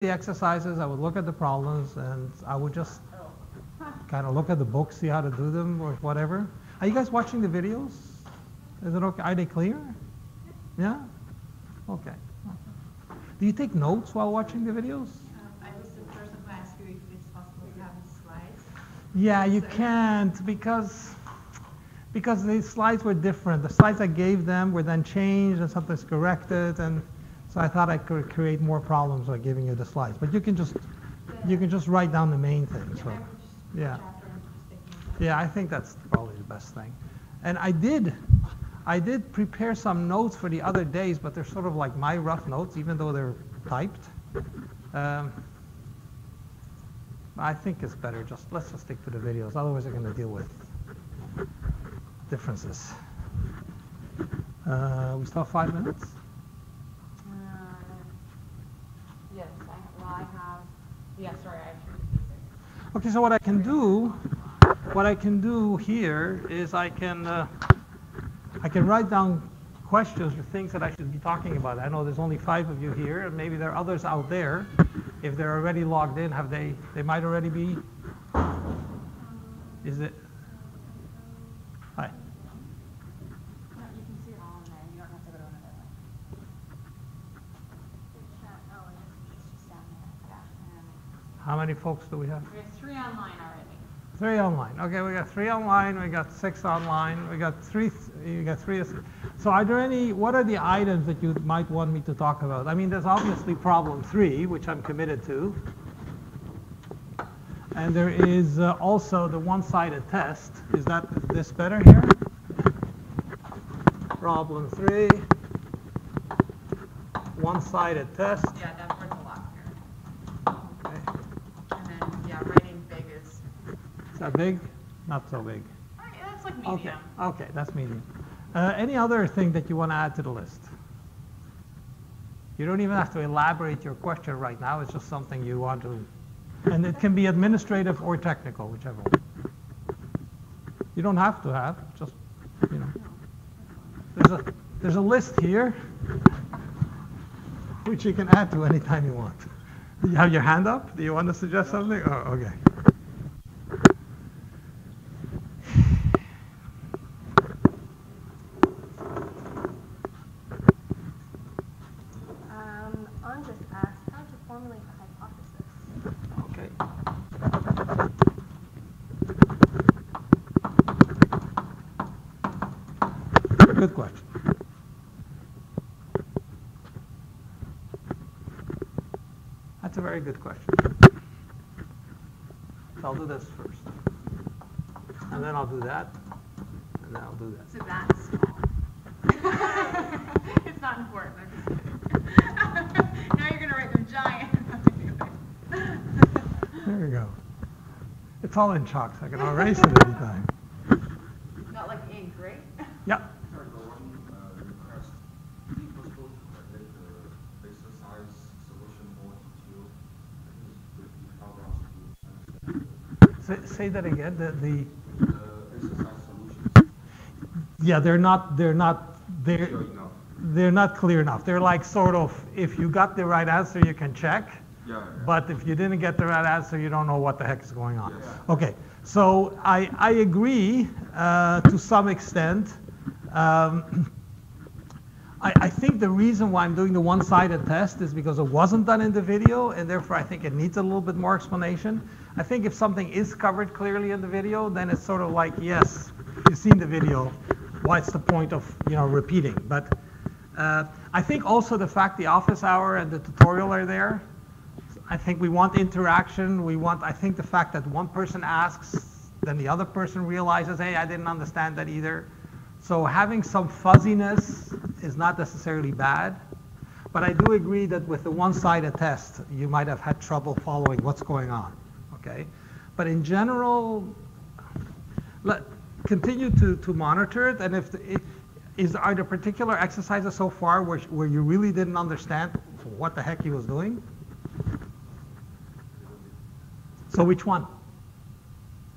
the exercises, I would look at the problems, and I would just kind of look at the books, see how to do them, or whatever. Are you guys watching the videos? Is it okay? Are they clear? Yeah? Okay. Do you take notes while watching the videos? I was the person who asked you if it's possible to have slides. Yeah, you can't because the slides were different. The slides I gave them were then changed and something's corrected, and so I thought I could create more problems by giving you the slides. But you can just write down the main things. So, yeah. Yeah, I think that's probably the best thing. And I did prepare some notes for the other days, but they're sort of like my rough notes, even though they're typed. I think it's better let's just stick to the videos. Otherwise, we're going to deal with differences. We still have 5 minutes? Yes, I have, yeah, sorry, I have 3 Okay, so what I can do here is I can write down questions or things that I should be talking about. I know there's only 5 of you here, and maybe there are others out there. If they're already logged in, they might already be. Is it? Hi. No, you can see it all in there. You don't have to go to another one. It's just down there. Yeah. How many folks do we have? We have 3 online already. 3 online. Okay, we got 3 online. We got 6 online. We got 3. You got 3. So, what are the items that you might want me to talk about? I mean, there's obviously problem 3, which I'm committed to, and there is also the one-sided test. Is this better here? Problem 3, one-sided test. Yeah, that part's a lot here. Okay. And then, yeah, writing big is. Is that big? Not so big. Yeah, that's like medium. Okay, that's medium. Any other thing that you want to add to the list? You don't even have to elaborate your question right now. It's just something you want to, and it can be administrative or technical, whichever one. You don't have to have, just, there's a list here, which you can add to anytime you want. Do you have your hand up? Do you want to suggest something? Oh, okay. On just asked how to formulate a hypothesis. Okay. Good question. That's a very good question. So I'll do this first. And then I'll do that. And then I'll do that. So that's small. It's not important. I'm just kidding. Now you're going to write them giant. There we go. It's all in chalk, so I can erase it anytime. Not like ink, right? Yep. Sorry, the one request. Is it possible to edit the exercise solution more into how else to Say that again. The exercise solutions. yeah, they're not Sure enough. clear enough. They're like sort of, if you got the right answer, you can check. Yeah. But if you didn't get the right answer, you don't know what the heck is going on. Yes. Okay, so I agree to some extent. I think the reason why I'm doing the one-sided test is because it wasn't done in the video, and therefore I think it needs a little bit more explanation. I think if something is covered clearly in the video, then it's sort of like, yes, you've seen the video. What's the point of repeating? But I think also the fact the office hour and the tutorial are there. I think we want interaction. I think the fact that one person asks, then the other person realizes, hey, I didn't understand that either. So having some fuzziness is not necessarily bad. But I do agree that with the one-sided test, you might have had trouble following what's going on. Okay? But in general, continue to monitor it. And are there particular exercises so far where you really didn't understand what the heck he was doing? So which one?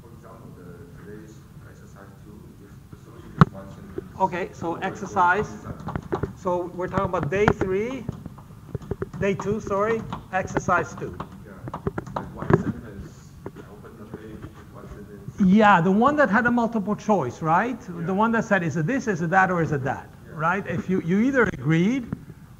For example, today's exercise 2, the solution is one sentence. Okay, so exercise. So we're talking about day 3. Day 2, sorry, exercise 2. Yeah, like one sentence, open the page, one sentence. Yeah, the one that had a multiple choice, right? Yeah. The one that said, is it this, is it that, or is it that, right? If you either agreed,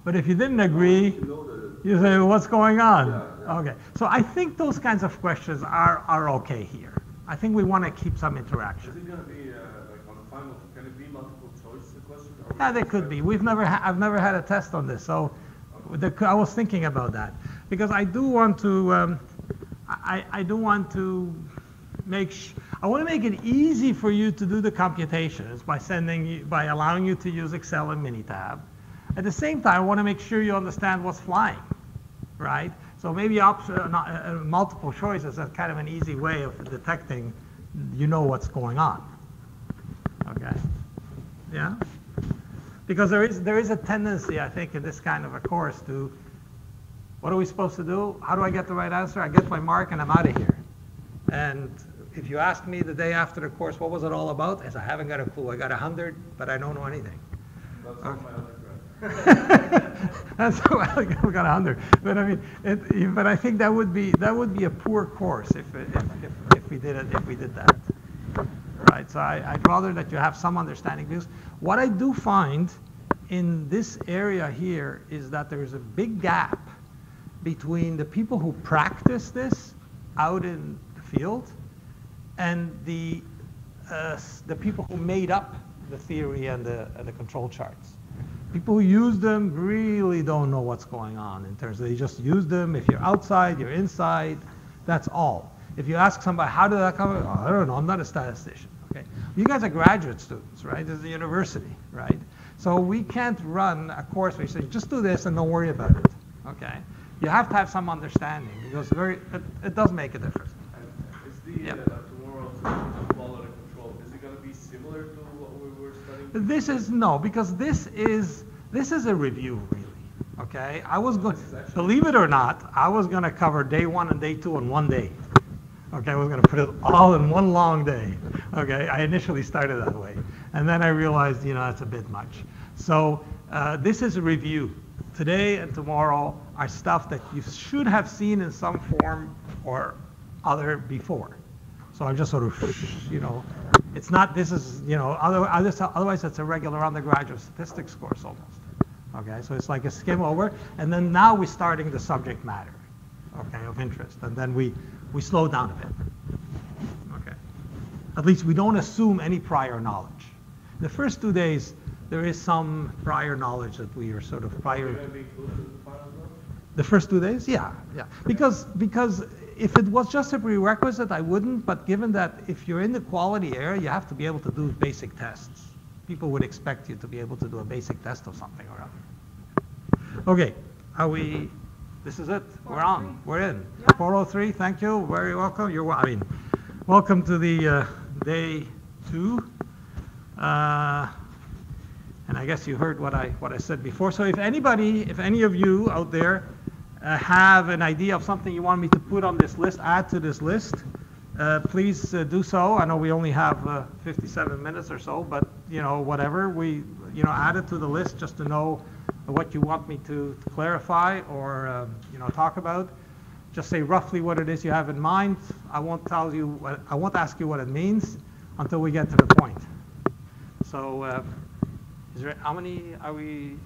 but if you didn't agree, You know the, you say, what's going on? Yeah, yeah. Okay, so I think those kinds of questions are okay here. I think we want to keep some Is interaction. it gonna be like on the final? Can it be multiple choice the question? or Yeah, they just could be. like- I've never had a test on this, so I was thinking about that because I do want to. I do want to I want to make it easy for you to do the computations by allowing you to use Excel and Minitab. At the same time, I want to make sure you understand what's flying, right? So maybe multiple choices is kind of an easy way of detecting, you know what's going on. Okay, yeah? Because there is a tendency, I think, in this kind of a course to, what are we supposed to do? How do I get the right answer? I get my mark and I'm out of here. And if you ask me the day after the course, what was it all about? I said, I haven't got a clue. I got 100, but I don't know anything. That's not my undergrad. That's why I got 100. But I mean, but I think that would be a poor course if we did that. Right. So I'd rather that you have some understanding, because what I do find in this area here is that there is a big gap between the people who practice this out in the field and the people who made up the theory and the control charts. People who use them really don't know what's going on in terms of, they just use them. If you're outside, you're inside, that's all. If you ask somebody, how did that come? Oh, I don't know, I'm not a statistician. Okay, you guys are graduate students, right? This is a university, right? So we can't run a course where you say, just do this and don't worry about it, okay? You have to have some understanding, because it does make a difference. And is the Yeah. tomorrow's quality control, is it gonna be similar to what we were studying? This is, no, because this is a review, really, okay? Believe it or not, I was gonna cover day 1 and day 2 in one day. Okay, I was gonna put it all in one long day. Okay, I initially started that way. And then I realized, that's a bit much. So this is a review. Today and tomorrow are stuff that you should have seen in some form or other before. So I'm just sort of, it's not, this is, otherwise it's a regular undergraduate statistics course almost. Okay, so it's like a skim over, and then now we're starting the subject matter, okay, of interest, and then we slow down a bit. Okay, at least we don't assume any prior knowledge. The first 2 days, there is some prior knowledge that we are sort of prior. Is it gonna be included in the final as well? The first 2 days, yeah. Because if it was just a prerequisite, I wouldn't. But given that if you're in the quality area, you have to be able to do basic tests. People would expect you to be able to do a basic test of something or other. Okay, this is it. We're on. We're in. 403. Thank you. Very welcome. Welcome to the day 2. And I guess you heard what I said before. So if any of you out there have an idea of something you want me to put on this list, add to this list, please do so. I know we only have 57 minutes or so, but whatever, we add it to the list just to know what you want me to clarify or talk about. Just say roughly what it is you have in mind. I won't ask you what it means until we get to the point. So how many are we?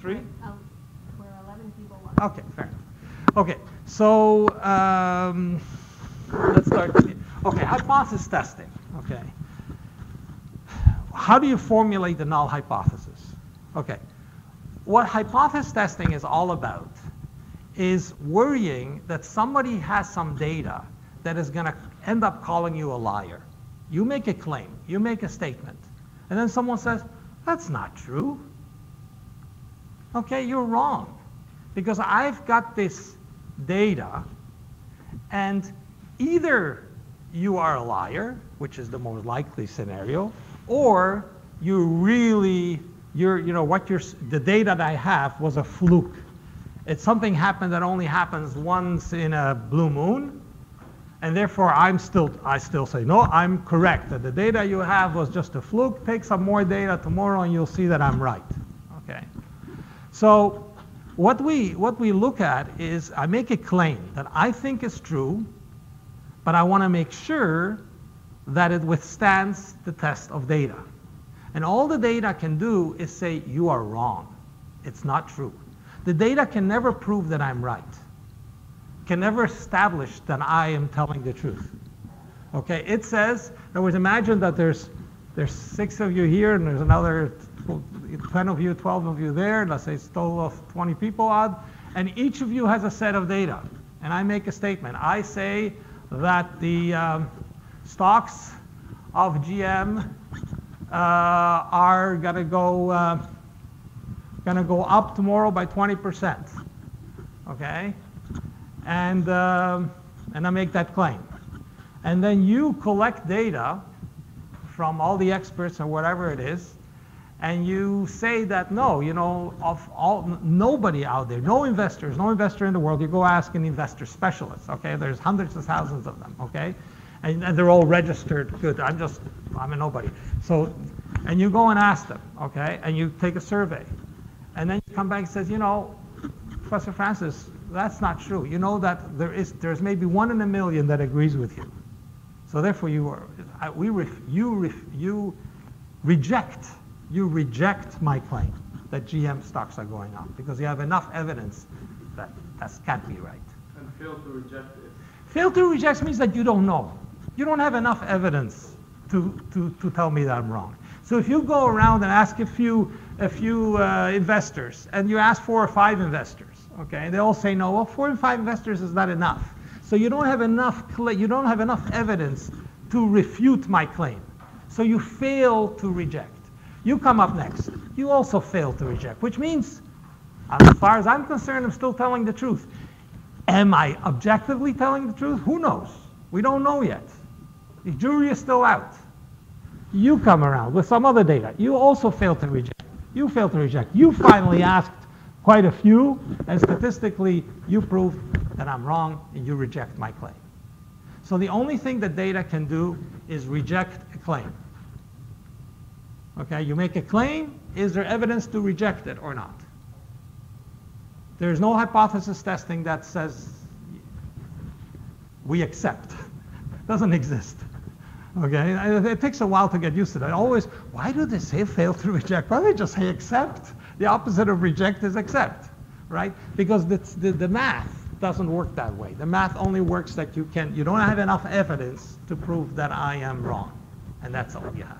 3? We're 11 people left. Okay, fair enough. Okay, so let's start. Okay, hypothesis testing. Okay. How do you formulate the null hypothesis? Okay. What hypothesis testing is all about is worrying that somebody has some data that is going to end up calling you a liar. You make a claim, you make a statement, and then someone says, that's not true. Okay, you're wrong. Because I've got this data, and either you are a liar, which is the most likely scenario, or the data that I have was a fluke. It's something happened that only happens once in a blue moon, and therefore I still say, no, I'm correct, that the data you have was just a fluke. Take some more data tomorrow and you'll see that I'm right. Okay. So what we look at is I make a claim that I think is true, but I want to make sure that it withstands the test of data. And all the data can do is say, you are wrong. It's not true. The data can never prove that I'm right. Can never establish that I am telling the truth. Okay, it says, in other words, imagine that there's 6 of you here and there's another 10 of you, 12 of you there, let's say it's a total of 20 people odd, and each of you has a set of data. And I make a statement. I say that the stocks of GM are gonna go up tomorrow by 20%. Okay, and I make that claim. And then you collect data from all the experts or whatever it is, and you say that no, you know, nobody out there, no investor in the world, you go ask an investor specialist, okay? There's hundreds of thousands of them, okay? And they're all registered good. I'm a nobody. So, and you go and ask them, okay? And you take a survey. And then you come back and says, you know, Professor Francis, that's not true. You know that there's maybe 1 in a million that agrees with you. So therefore you reject my claim that GM stocks are going up because you have enough evidence that can't be right. And fail to reject it. Fail to reject means that you don't know. You don't have enough evidence to tell me that I'm wrong. So if you go around and ask a few investors, and you ask 4 or 5 investors, okay, and they all say no, well, 4 or 5 investors is not enough. So you don't have enough evidence to refute my claim. So you fail to reject. You come up next. You also fail to reject, which means, as far as I'm concerned, I'm still telling the truth. Am I objectively telling the truth? Who knows? We don't know yet. The jury is still out. You come around with some other data. You also fail to reject. You fail to reject. You finally asked quite a few, and statistically, you proved that I'm wrong, and you reject my claim. So the only thing that data can do is reject a claim. Okay, you make a claim, is there evidence to reject it or not? There's no hypothesis testing that says we accept. It doesn't exist. Okay, it takes a while to get used to that. Always, why do they say fail to reject? Why don't they just say accept? The opposite of reject is accept, right? Because the math doesn't work that way. The math only works that you don't have enough evidence to prove that I am wrong. And that's all you have.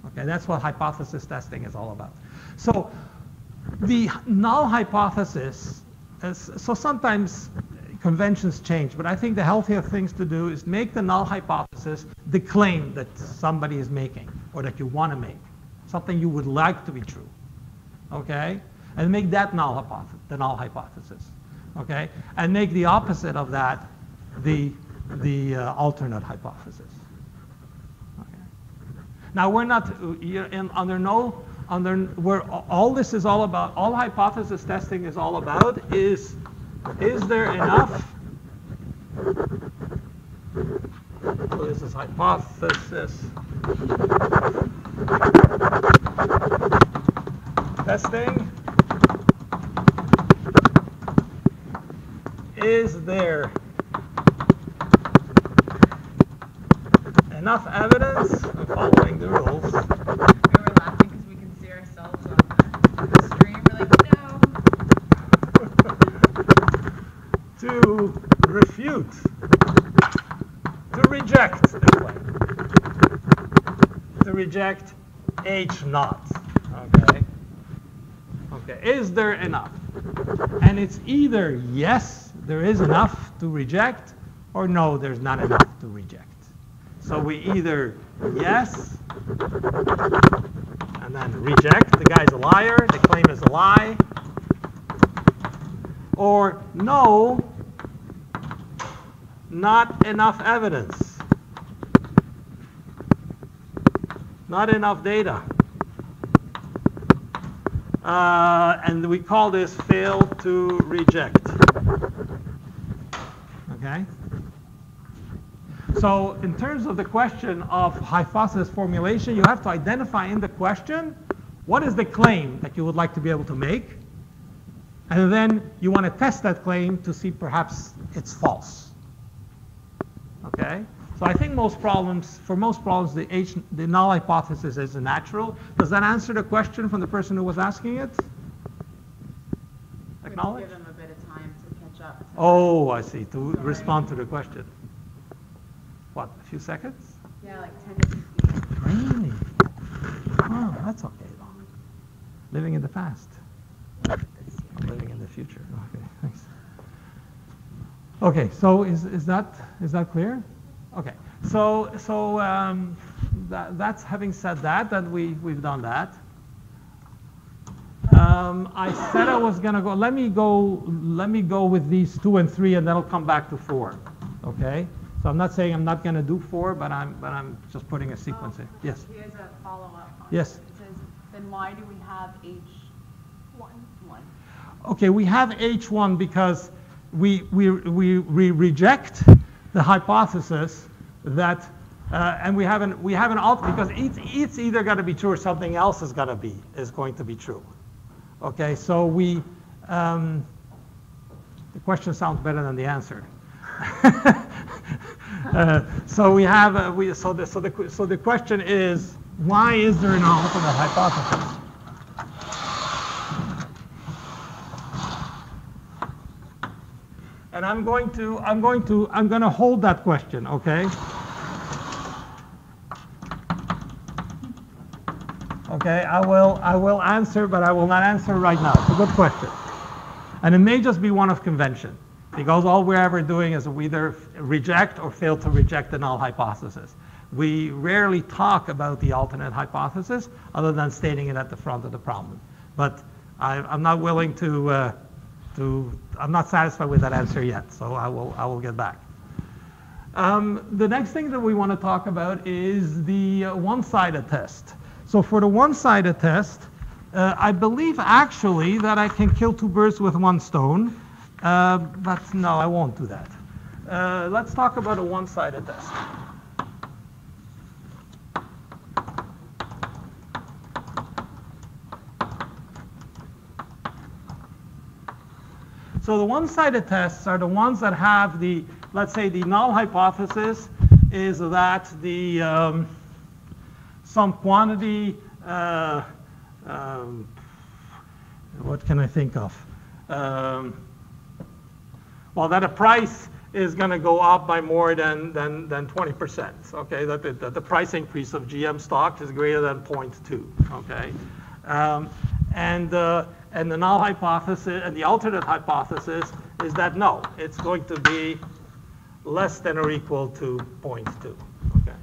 Okay, that's what hypothesis testing is all about. So the null hypothesis, so sometimes conventions change, but I think the healthier things to do is make the null hypothesis the claim that somebody is making or that you want to make, something you would like to be true, okay? And make that the null hypothesis, okay? And make the opposite of that the alternate hypothesis. Now we're not where all this is all about, all hypothesis testing is all about is there enough? So this is hypothesis testing. Is there enough evidence of following the rules? We were laughing because we can see ourselves on the stream. We're like, no. To refute, to reject the claim, to reject H naught. Okay. Okay. Is there enough? And it's either yes, there is enough to reject, or no, there's not enough to reject. So we either yes, and then reject, the guy's a liar, the claim is a lie, or no, not enough evidence, not enough data. And we call this fail to reject. Okay? So in terms of the question of hypothesis formulation, you have to identify in the question what is the claim that you would like to be able to make, And then you want to test that claim to see perhaps it's false. Okay? So I think for most problems, the null hypothesis is natural. Does that answer the question from the person who was asking it? We're gonna Acknowledge? give them a bit of time to catch up. Oh, I see, to respond to the question. What, a few seconds? Yeah, like 10 to 15. Really? Oh, that's okay though. Living in the past. Living in the future. Okay, thanks. Okay, so is that clear? Okay, so that's having said that we've done that. I said I was gonna go. Let me go with these 2 and 3, and then I'll come back to 4. Okay. So I'm not saying I'm not gonna do 4, but I'm just putting a sequence in. Yes. Here's a follow-up. Yes. It says, then why do we have H1? Okay, we have H1 because we reject the hypothesis that, and we have an because it's either going to be true or something else is going to be true. Okay, so the question sounds better than the answer. So we have so the question is, why is there an alternate hypothesis? And I'm going to hold that question, okay? Okay, I will answer, but I will not answer right now. It's a good question. And it may just be one of convention, because all we're ever doing is we either reject or fail to reject the null hypothesis. We rarely talk about the alternate hypothesis other than stating it at the front of the problem. But I'm not willing I'm not satisfied with that answer yet, so I will get back. The next thing that we want to talk about is the one-sided test. So for the one-sided test, I believe actually that I can kill 2 birds with 1 stone, but no, I won't do that. Let's talk about a one-sided test. So the one-sided tests are the ones that have let's say the null hypothesis is that some quantity, what can I think of? Well, that a price is going to go up by more than 20%. Okay, that the price increase of GM stock is greater than 0.2. Okay, and the null hypothesis and the alternate hypothesis is that no, it's going to be less than or equal to 0.2. Okay,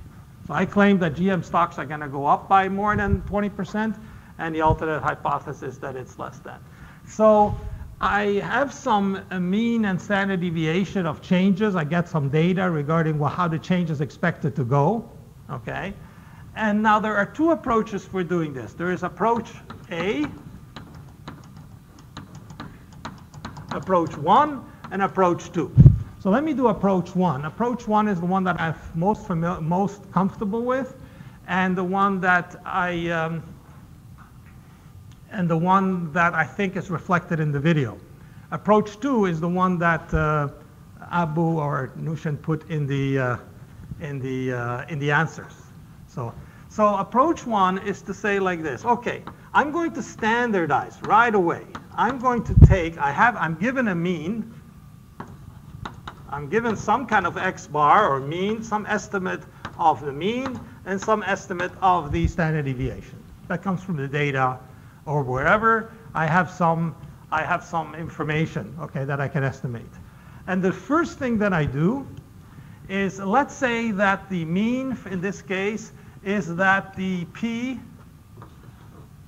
so I claim that GM stocks are going to go up by more than 20%, and the alternate hypothesis that it's less than. So I have some mean and standard deviation of changes. I get some data regarding how the change is expected to go. Okay, and now there are 2 approaches for doing this. There is approach A, approach 1, and approach 2. So let me do approach 1. Approach 1 is the one that I'm most comfortable with, and the one that I think is reflected in the video. Approach 2 is the one that Abu or Nushan put in the answers. So approach 1 is to say like this. Okay, I'm going to standardize right away. I'm going to take, I'm given a mean, I'm given some kind of X bar or mean, some estimate of the mean, and some estimate of the standard deviation. That comes from the data or wherever. I have some information, okay, that I can estimate. And the first thing that I do is, let's say that the mean in this case is that the P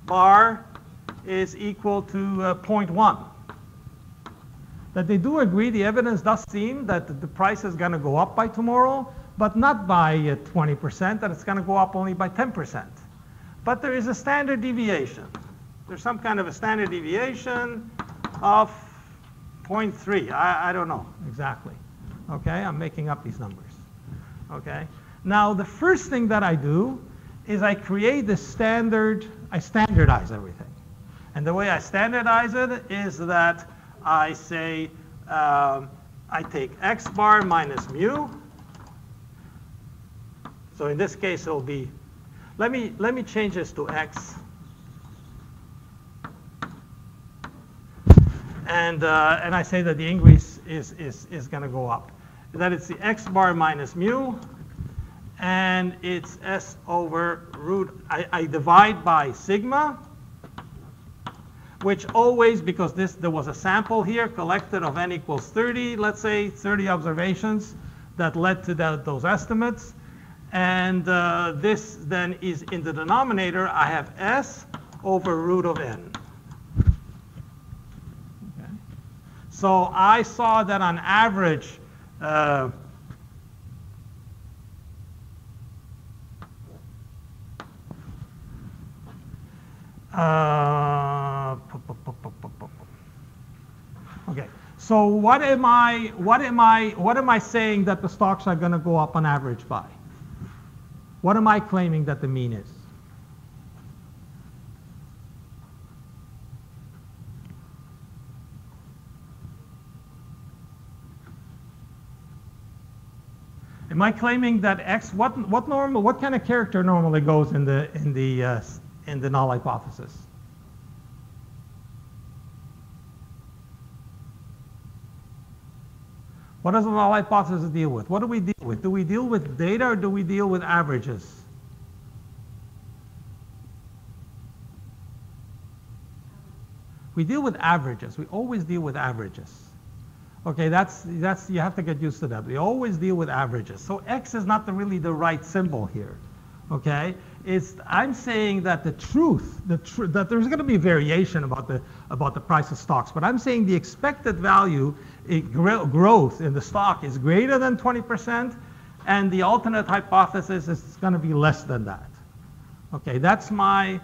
bar is equal to 0.1. That they do agree, the evidence does seem that the price is going to go up by tomorrow, but not by 20%, that it's going to go up only by 10%. But there is a standard deviation. There's some kind of a standard deviation of 0.3. I don't know exactly. Okay, I'm making up these numbers. Okay, now the first thing that I do is I create the standard, I standardize everything. And the way I standardize it is that I say I take x bar minus mu. So in this case, it'll be, let me change this to x. And I say that the increase is going to go up. That it's the x bar minus mu, and it's s over root. I divide by sigma, which always, because there was a sample here collected of n equals 30, let's say 30 observations that led to those estimates. And this then is in the denominator, I have s over root of n. Okay. So I saw that on average, okay. So what am I saying that the stocks are going to go up on average by? What am I claiming that the mean is? Am I claiming that x? What kind of character normally goes in the null hypothesis? What does the null hypothesis deal with? What do we deal with? Do we deal with data or do we deal with averages? We deal with averages. We always deal with averages. Okay, that's you have to get used to that. We always deal with averages. So x is not really the right symbol here. Okay, I'm saying that that there's going to be variation about the price of stocks, but I'm saying the expected value growth in the stock is greater than 20%, and the alternate hypothesis is going to be less than that. Okay, that's my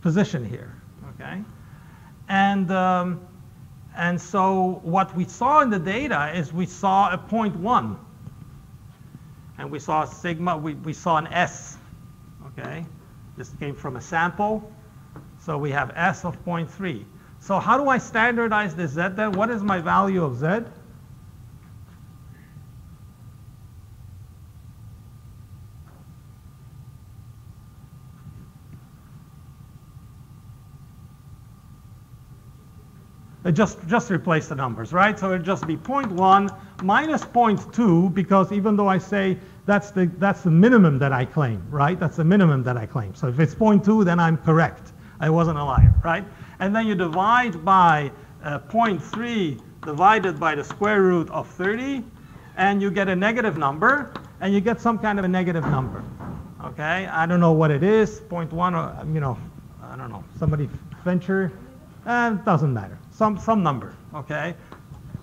position here. Okay, and so what we saw in the data is we saw a 0.1. And we saw sigma, we saw an S, okay? This came from a sample, so we have S of 0.3. So how do I standardize this Z then? What is my value of Z? Just replace the numbers, right? So it'd just be 0.1 minus 0.2, because even though I say that's the minimum that I claim, right? That's the minimum that I claim. So if it's 0.2, then I'm correct. I wasn't a liar, right? And then you divide by 0.3 divided by the square root of 30, and you get a negative number, and you get some kind of a negative number, okay? I don't know what it is, 0.1, or, I don't know, somebody venture, it doesn't matter. Some number, okay?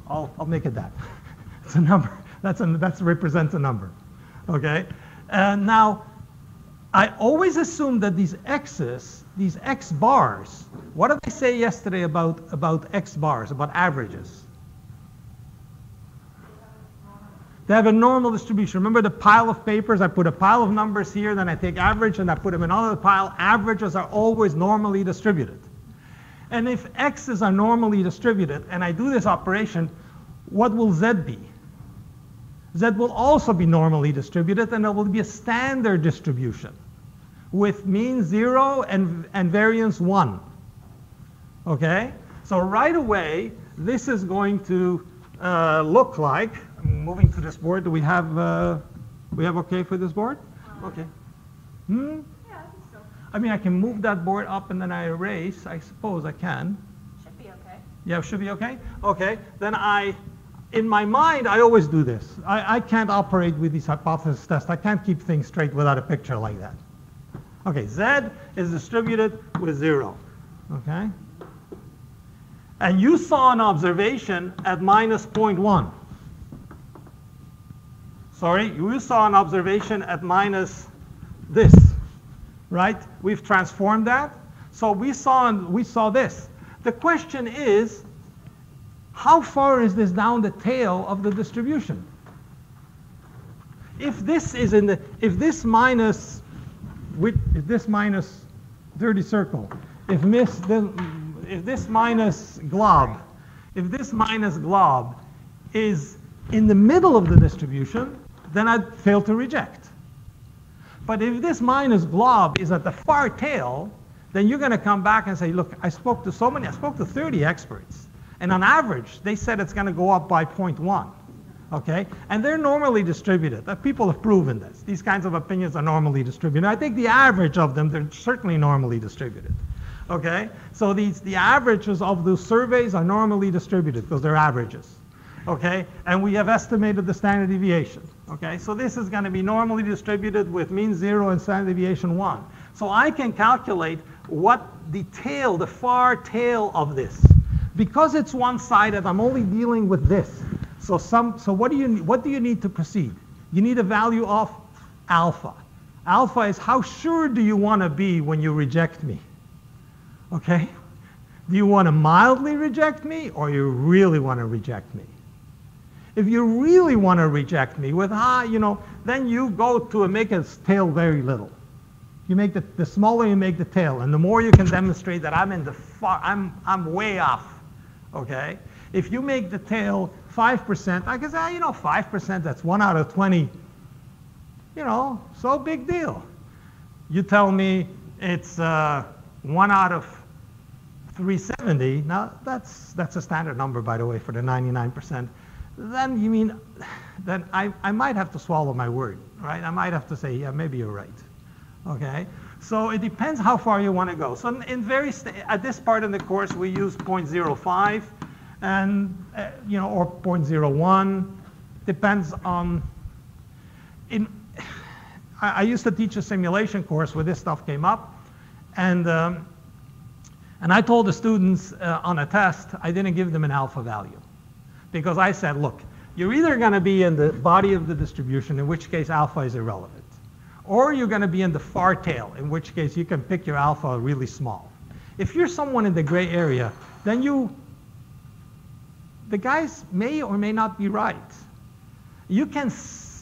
I'll make it that. It's a number. That represents a number, okay? And now, I always assume that these x's, these x bars, what did I say yesterday about x bars, about averages? They have a normal distribution. Remember the pile of papers? I put a pile of numbers here, then I take average and I put them in another pile. Averages are always normally distributed. And if x's are normally distributed, and I do this operation, what will z be? Z will also be normally distributed, and it will be a standard distribution with mean 0 and variance 1. Okay? So right away, this is going to look like, I'm moving to this board. Do we have okay for this board? Okay. I mean, I can move that board up and then I erase. I suppose I can. Should be okay. Yeah, should be okay? Okay, then in my mind, I always do this. I can't operate with these hypothesis tests. I can't keep things straight without a picture like that. Okay, Z is distributed with 0, okay? And you saw an observation at minus 0.1. Sorry, you saw an observation at minus this. Right? We've transformed that. So we saw this. The question is, how far is this down the tail of the distribution? If this minus dirty circle. If this minus glob is in the middle of the distribution, then I'd fail to reject. But if this minus glob is at the far tail, then you're going to come back and say, look, I spoke to 30 experts, and on average, they said it's going to go up by 0.1. Okay? And they're normally distributed. People have proven this. These kinds of opinions are normally distributed. I think the average of them, they're certainly normally distributed. Okay? So the averages of those surveys are normally distributed because they're averages. Okay? And we have estimated the standard deviation. Okay? So this is going to be normally distributed with mean 0 and standard deviation 1. So I can calculate what the tail, the far tail of this. Because it's one-sided, I'm only dealing with this. So what do you need to proceed? You need a value of alpha. Alpha is how sure do you want to be when you reject me? Okay? Do you want to mildly reject me, or you really want to reject me? If you really want to reject me with then you go to make its tail very little. You make the smaller you make the tail, and the more you can demonstrate that I'm way off. Okay? If you make the tail 5%, I can say, 5%, that's 1 out of 20. So big deal. You tell me it's 1 out of 370. Now, that's a standard number, by the way, for the 99%. Then I might have to swallow my word, right? I might have to say, yeah, maybe you're right. Okay? So it depends how far you want to go. So at this part in the course, we use 0.05. And or 0.01, depends on. I used to teach a simulation course where this stuff came up, and I told the students on a test I didn't give them an alpha value, because I said, look, you're either going to be in the body of the distribution, in which case alpha is irrelevant, or you're going to be in the far tail, in which case you can pick your alpha really small. If you're someone in the gray area, then the guys may or may not be right. You can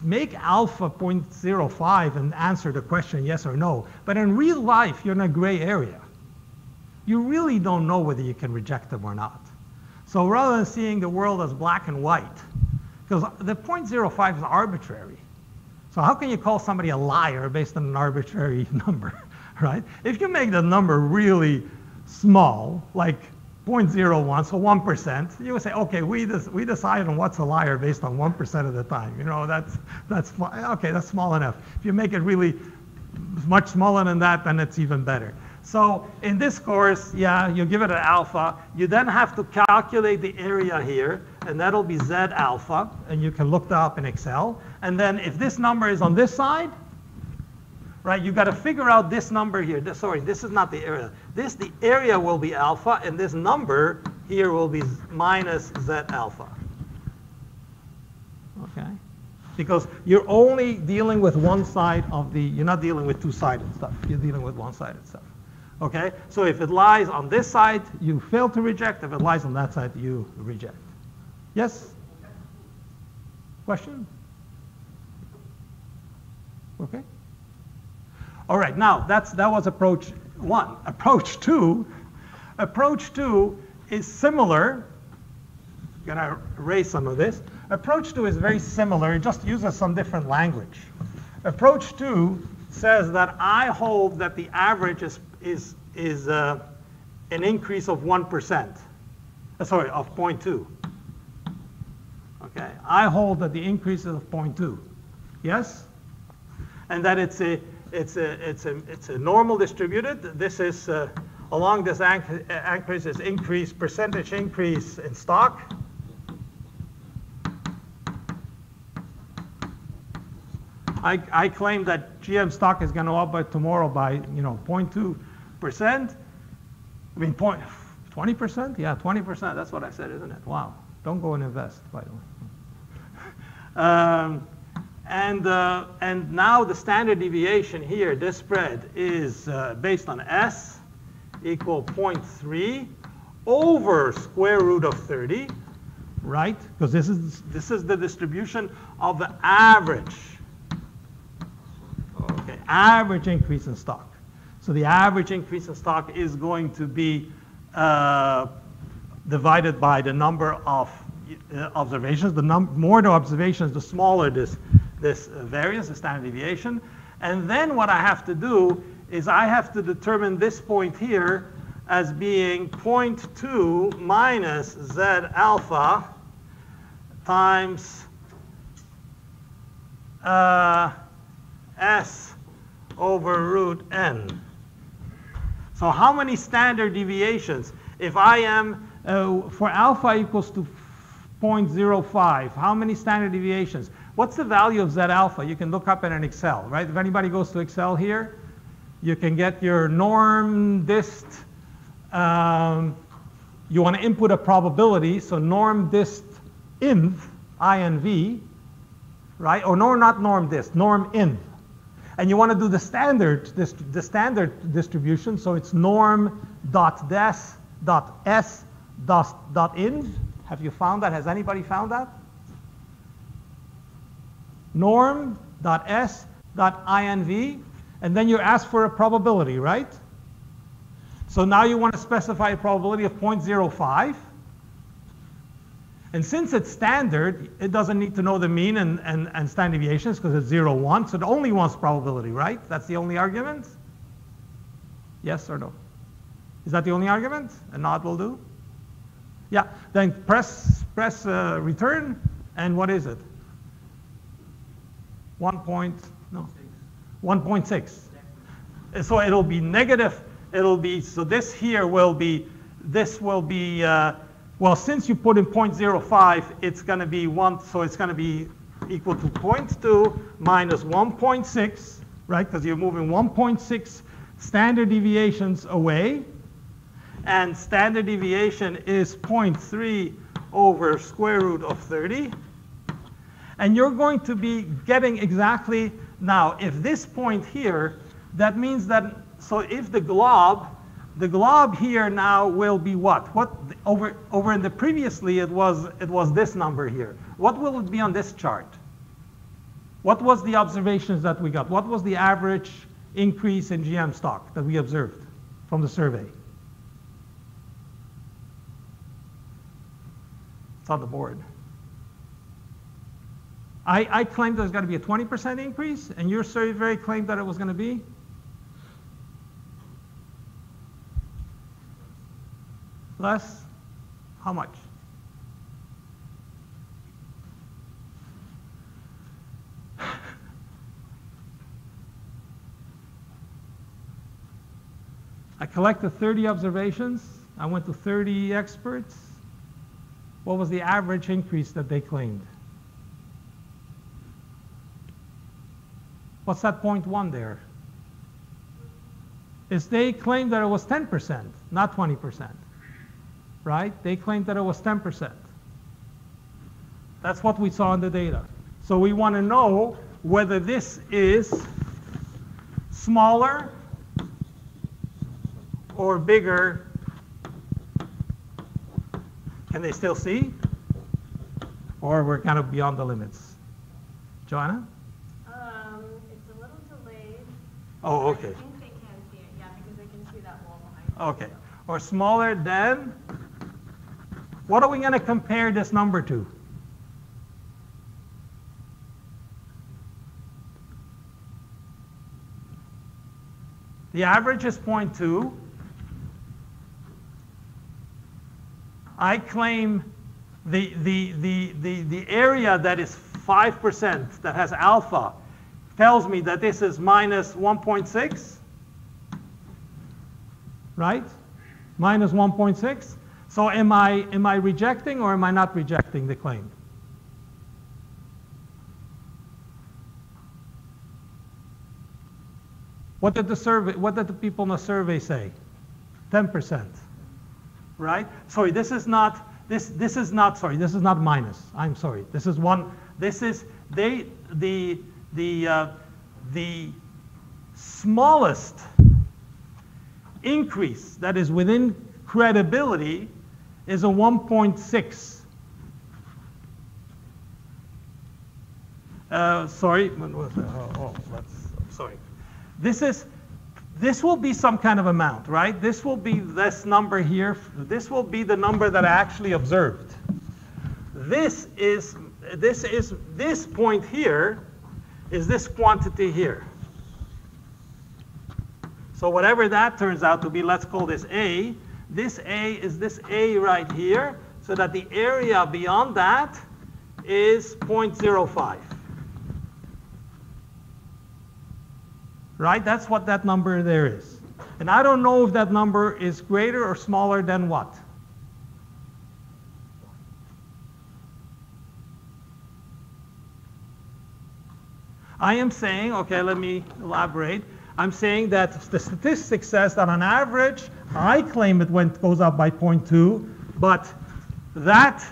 make alpha 0.05 and answer the question yes or no, but in real life, you're in a gray area. You really don't know whether you can reject them or not. So rather than seeing the world as black and white, because the 0.05 is arbitrary. So how can you call somebody a liar based on an arbitrary number, right? If you make the number really small, like 0.01, so 1%, you would say, okay, we decide on what's a liar based on 1% of the time. That's small enough. If you make it really much smaller than that, then it's even better. So in this course, yeah, you give it an alpha. You then have to calculate the area here, and that'll be Z alpha, and you can look that up in Excel. And then if this number is on this side, right, you got to figure out this number here. This is not the area. The area will be alpha, and this number here will be minus Z alpha. Okay? Because you're only dealing with one side you're not dealing with two-sided stuff. You're dealing with one-sided stuff. Okay? So if it lies on this side, you fail to reject. If it lies on that side, you reject. Yes? Question? Okay? All right, now that was approach 1. Approach 2 is similar. I'm going to erase some of this. Approach 2 is very similar. It just uses some different language. Approach 2 says that I hold that the average is an increase of 1%. Of 0.2. Okay, I hold that the increase is of 0.2. Yes? And that it's a normal distributed. This is along this axis is percentage increase in stock. I claim that GM stock is going to go up by tomorrow by 0.2%. I mean 20%? Yeah, 20%. That's what I said, isn't it? Wow. Don't go and invest, by the way. And now the standard deviation here, this spread, is based on S equal 0.3 over square root of 30, right? Because this is the distribution of the average. Okay, average increase in stock. So the average increase in stock is going to be divided by the number of observations. The more the observations, the smaller this variance, the standard deviation. And then what I have to do is I have to determine this point here as being 0.2 minus Z alpha times S over root n. So how many standard deviations? If I am, for alpha equals to 0.05, how many standard deviations? What's the value of Z alpha? You can look up in an Excel, right? If anybody goes to Excel here, you can get your norm dist. You want to input a probability, so norm dist inv, INV, right? Or no, not norm dist, norm inv. And you want to do the standard distribution, so it's norm dot des dot s dot inv. Have you found that? Has anybody found that? Norm dot s dot inv, and then you ask for a probability, right? So now you want to specify a probability of 0.05. And since it's standard, it doesn't need to know the mean and standard deviations because it's 0, 1. So it only wants probability, right? That's the only argument? Yes or no? Is that the only argument? A nod will do? Yeah. Then press return, and what is it? 1.6. So it'll be negative. It'll be, so this here will be, well, since you put in 0.05, it's going to be 1, so it's going to be equal to 0.2 minus 1.6, right? Because you're moving 1.6 standard deviations away. And standard deviation is 0.3 over square root of 30. And you're going to be getting exactly, now, if this point here, that means that, so if the glob here now will be what? What over in the previously it was this number here. What will it be on this chart? What was the observations that we got? What was the average increase in GM stock that we observed from the survey? It's on the board. I claimed there's going to be a 20% increase, and your survey claimed that it was going to be? Less? How much? I collected 30 observations. I went to 30 experts. What was the average increase that they claimed? What's that 0.1 there? Is they claimed that it was 10%, not 20%. Right? They claimed that it was 10%. That's what we saw in the data. So we want to know whether this is smaller or bigger. Can they still see? Or we're kind of beyond the limits? Joanna? It's a little delayed. Oh, okay. I think they can see it, yeah, because they can see that wall behind. Okay. Or smaller than? What are we going to compare this number to? The average is 0.2. I claim the area that is 5% that has alpha tells me that this is minus 1.6, right? Minus 1.6. So am I rejecting or am I not rejecting the claim? What did the people in the survey say? 10%. Right? Sorry, this is not minus. I'm sorry. This is one. This is the smallest increase that is within credibility is a 1.6. Sorry. Sorry. This is this will be some kind of amount, right? This will be this number here. This will be the number that I actually observed. This point here is this quantity here. So whatever that turns out to be, let's call this A. This A is this A right here, so that the area beyond that is 0.05. Right? That's what that number there is. And I don't know if that number is greater or smaller than what? I am saying, okay, let me elaborate. I'm saying that the statistic says that on average, I claim it goes up by 0.2, but that,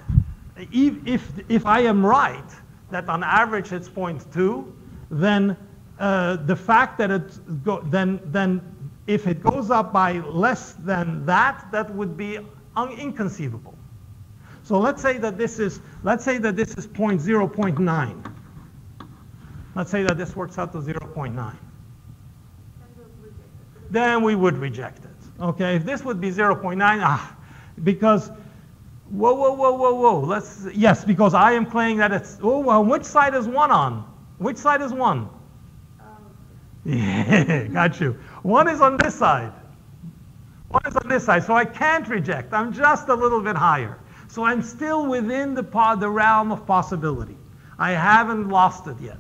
if I am right, that on average it's 0.2, then the fact that then if it goes up by less than that, that would be inconceivable. So let's say that this is 0.9. Let's say that this works out to 0.9. Then we would reject it. Okay, if this would be 0.9, because, whoa. Yes, because I am claiming that it's, which side is 1 on? Which side is 1? Yeah, got you. 1 is on this side. 1 is on this side, so I can't reject. I'm just a little bit higher. So I'm still within the realm of possibility. I haven't lost it yet.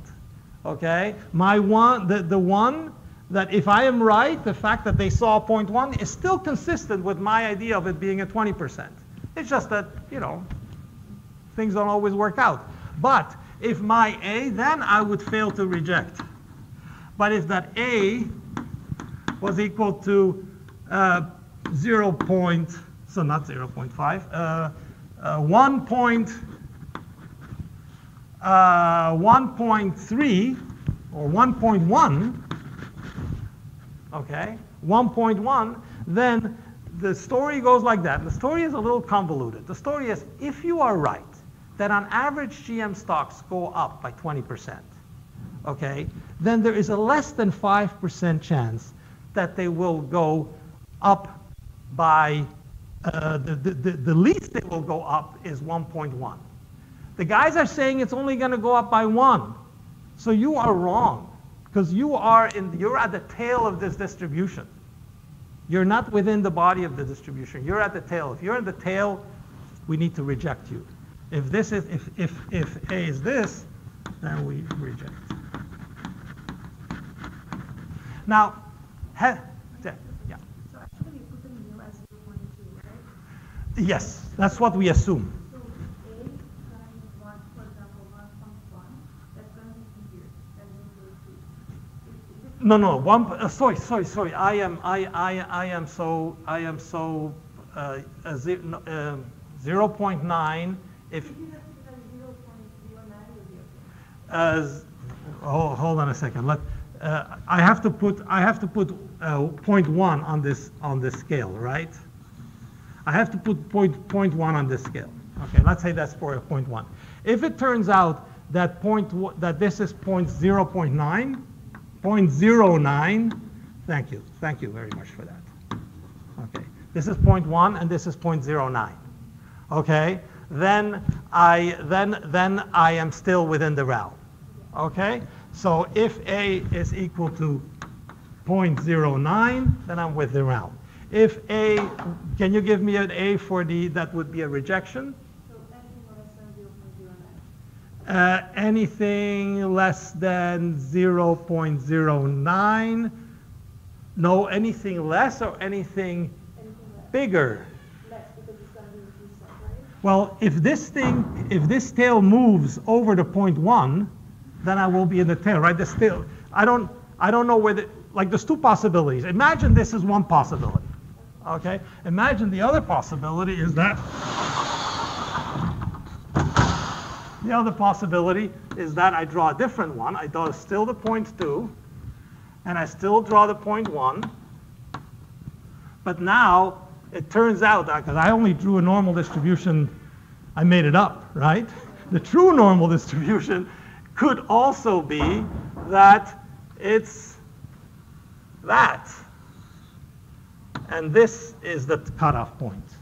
Okay? My one, the one that if I am right, the fact that they saw 0.1 is still consistent with my idea of it being at 20%. It's just that, things don't always work out. But if my A, then I would fail to reject. But if that A was equal to 1.3 or 1.1, okay, 1.1, then the story goes like that. The story is a little convoluted. The story is, if you are right, that on average GM stocks go up by 20%, okay, then there is a less than 5% chance that they will go up by, the least they will go up is 1.1. The guys are saying it's only going to go up by 1. So you are wrong, because you're at the tail of this distribution. You're not within the body of the distribution. You're at the tail. If you're in the tail, we need to reject you. If this is, if A is this, then we reject. Now, yeah. So actually you put the mu as 0.2, right? Yes, that's what we assume. So A times 1, for example, 1.1, that's going to be here, than 0.2. No. Sorry. I am so 0.9. If If you have to put 0.09 would be okay. hold on a second. I have to put 0.1 on this scale, right? I have to put 0.1 on this scale. Okay, let's say that's for a 0.1. If it turns out that this is 0.09, thank you very much for that. Okay, this is 0.1 and this is 0.09. Okay, then I am still within the realm. Okay, so if A is equal to 0.09, then I'm with the realm. If A, can you give me an A for that would be a rejection? So anything less than 0.09. Anything less than 0.09? No, anything less or anything bigger? Less, because it's going to be increased, right? Well, if this tail moves over the 0.1, then I will be in the tail, right? This tail, I don't know where there's two possibilities. Imagine this is one possibility, okay? Imagine the other possibility is that, I draw a different one. I draw still the 0.2, and I still draw the 0.1, but now it turns out that, because I only drew a normal distribution, I made it up, right? The true normal distribution could also be that it's that, and this is the cutoff point,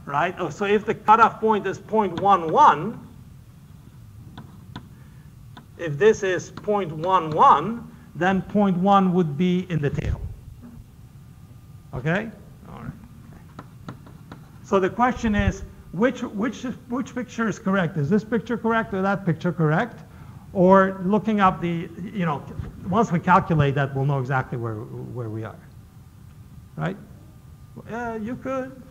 right? Oh, so if the cutoff point is 0.11, if this is 0.11, then 0.1 would be in the tail. Okay? All right. So the question is, which picture is correct? Is this picture correct or that picture correct? Or looking up the, once we calculate that, we'll know exactly where we are. Right? You could.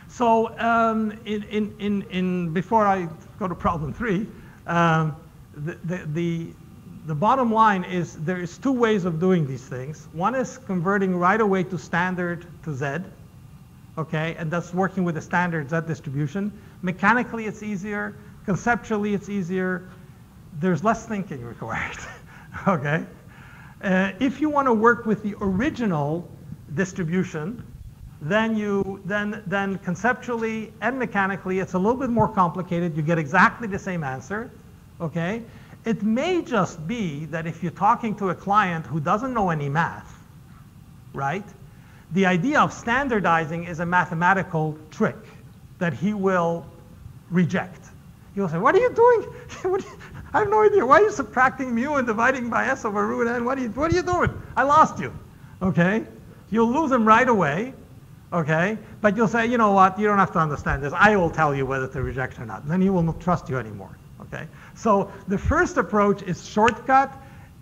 So before I go to problem 3, the bottom line is there is 2 ways of doing these things. One is converting right away to standard to Z, okay, and that's working with the standard Z distribution. Mechanically, it's easier. Conceptually, it's easier. There's less thinking required, okay? If you want to work with the original distribution, then conceptually and mechanically, it's a little bit more complicated. You get exactly the same answer, okay? It may just be that if you're talking to a client who doesn't know any math, right? The idea of standardizing is a mathematical trick that he will reject. He will say, what are you doing? I have no idea. Why are you subtracting mu and dividing by s over root n? What are you doing? I lost you, okay? You'll lose him right away, okay? But you'll say, you know what? You don't have to understand this. I will tell you whether to reject or not. Then he will not trust you anymore, okay? So the first approach is shortcut.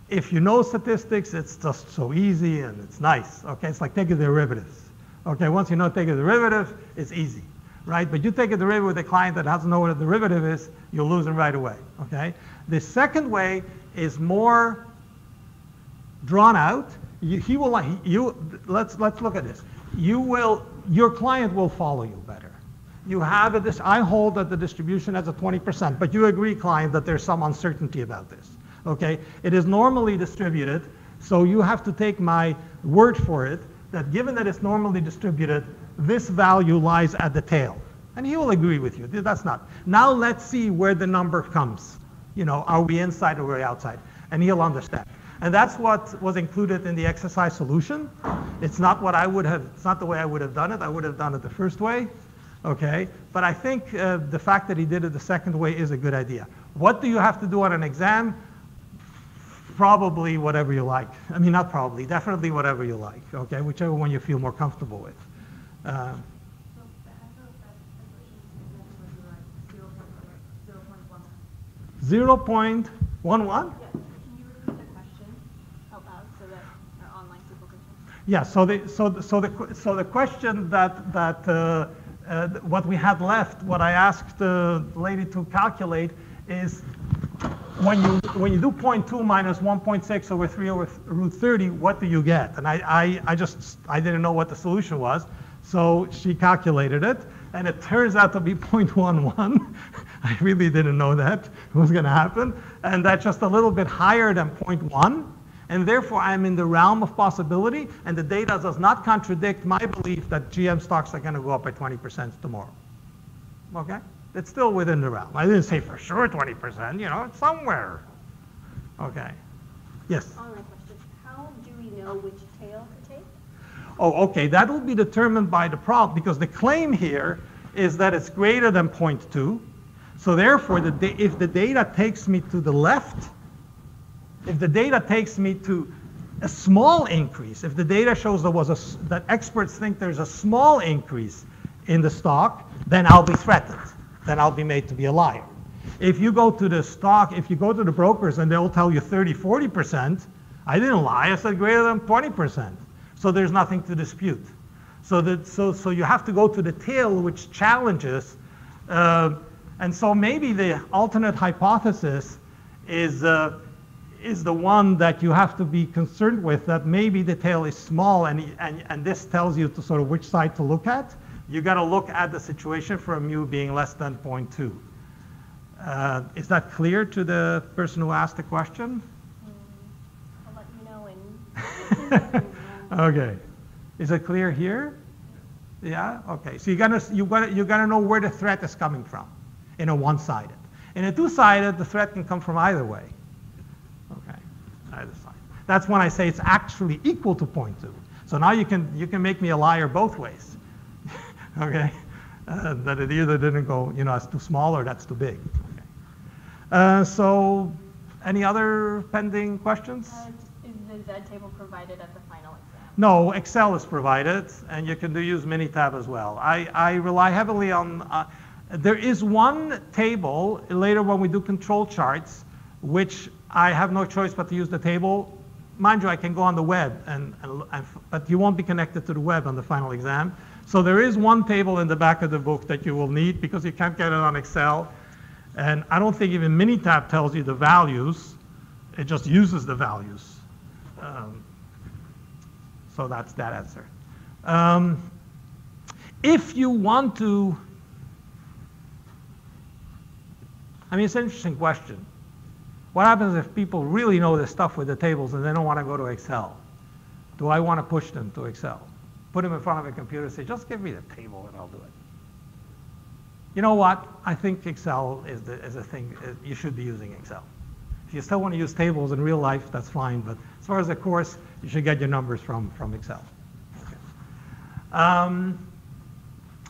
If you know statistics, it's just so easy and it's nice, okay? It's like taking derivatives, okay? Once you know take a derivative, it's easy, right? But you take a derivative with a client that doesn't know what a derivative is, you'll lose them right away, okay? The second way is more drawn out. Let's look at this. Your client will follow you better. You have this, I hold that the distribution has a 20%, but you agree, client, that there's some uncertainty about this, okay? It is normally distributed, so you have to take my word for it, that given that it's normally distributed, this value lies at the tail. And he will agree with you, that's not. Now let's see where the number comes. Are we inside or are we outside? And he'll understand. And that's what was included in the exercise solution. It's not it's not the way I would have done it. I would have done it the first way. Okay, but I think the fact that he did it the second way is a good idea. What do you have to do on an exam? Probably whatever you like. I mean, not probably, definitely whatever you like, okay? Whichever one you feel more comfortable with. So the answer of that question is exactly 0.11. 0.11? Yes. Can you repeat the question out loud so that our online people can hear? Yeah, so the question that what we had left, what I asked the lady to calculate is when you do 0.2 minus 1.6 over 3 over root 30, what do you get? And I didn't know what the solution was, so she calculated it, and it turns out to be 0.11. I really didn't know that was going to happen, and that's just a little bit higher than 0.1. And therefore, I'm in the realm of possibility, and the data does not contradict my belief that GM stocks are going to go up by 20% tomorrow. Okay? It's still within the realm. I didn't say for sure 20%, it's somewhere. Okay. Yes? Online question. How do we know which tail to take? Oh, okay. That will be determined by the problem, because the claim here is that it's greater than 0.2. So therefore, if the data takes me to the left, if the data takes me to a small increase, if the data shows that experts think there's a small increase in the stock, then I'll be threatened. Then I'll be made to be a liar. If you go to the brokers and they'll tell you 30, 40%, I didn't lie, I said greater than 20%. So there's nothing to dispute. So you have to go to the tail, which challenges, and so maybe the alternate hypothesis is the one that you have to be concerned with, that maybe the tail is small, and this tells you to sort of which side to look at. You got to look at the situation for mu being less than 0.2. Is that clear to the person who asked the question? I'll let you know in Okay. Is it clear here? Yeah? Okay. So you gotta know where the threat is coming from in a one-sided. In a two-sided, the threat can come from either way. either side. That's when I say it's actually equal to 0.2. So now you can make me a liar both ways. Okay? That it either didn't go, that's too small or that's too big. Okay. So any other pending questions? Is the Z table provided at the final exam? No, Excel is provided, and you can use Minitab as well. I rely heavily on, there is one table later when we do control charts, which I have no choice but to use the table. Mind you, I can go on the web, but you won't be connected to the web on the final exam. So there is one table in the back of the book that you will need because you can't get it on Excel. And I don't think even Minitab tells you the values. It just uses the values. So that's that answer. If you want to, it's an interesting question. What happens if people really know this stuff with the tables and they don't want to go to Excel? Do I want to push them to Excel? Put them in front of a computer and say, just give me the table and I'll do it. You know what? I think Excel is a thing. You should be using Excel. If you still want to use tables in real life, that's fine. But as far as the course, you should get your numbers from Excel. Okay.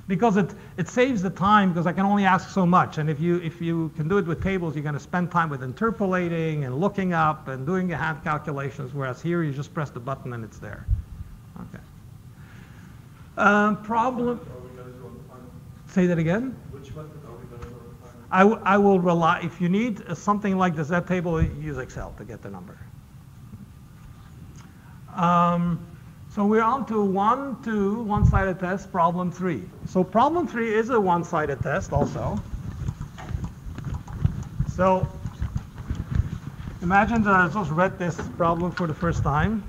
Because it saves the time, because I can only ask so much. And if you can do it with tables, you're going to spend time with interpolating and looking up and doing the hand calculations, whereas here you just press the button and it's there. Okay. Problem. Are we going to do on the final? Say that again? Which method are we going to do on the final? I will rely, if you need something like the Z table, use Excel to get the number. So we're on to one-sided test, problem 3. So problem 3 is a one-sided test also. So imagine that I just read this problem for the first time.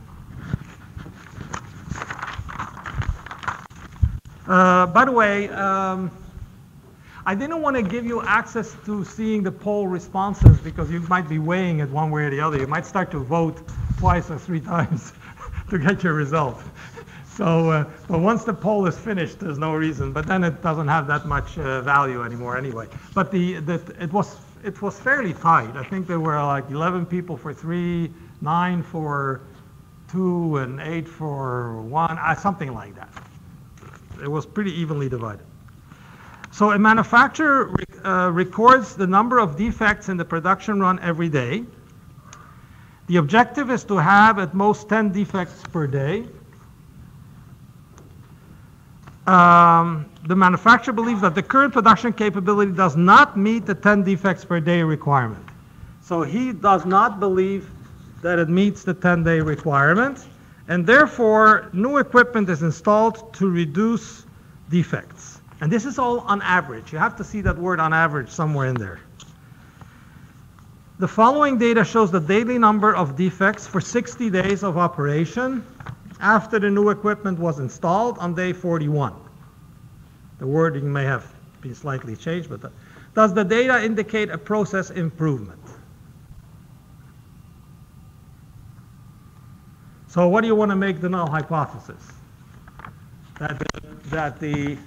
By the way, I didn't want to give you access to seeing the poll responses because you might be weighing it one way or the other. You might start to vote twice or 3 times to get your result. So, but once the poll is finished, there's no reason. But then it doesn't have that much value anymore anyway. But it was fairly tight. I think there were like 11 people for 3, 9 for 2, and 8 for 1, something like that. It was pretty evenly divided. So a manufacturer records the number of defects in the production run every day. The objective is to have at most 10 defects per day. The manufacturer believes that the current production capability does not meet the 10 defects per day requirement. So he does not believe that it meets the 10-day requirement, and therefore new equipment is installed to reduce defects. And this is all on average. You have to see that word on average somewhere in there. The following data shows the daily number of defects for 60 days of operation after the new equipment was installed on day 41. The wording may have been slightly changed, but does the data indicate a process improvement? So what do you want to make the null hypothesis? That the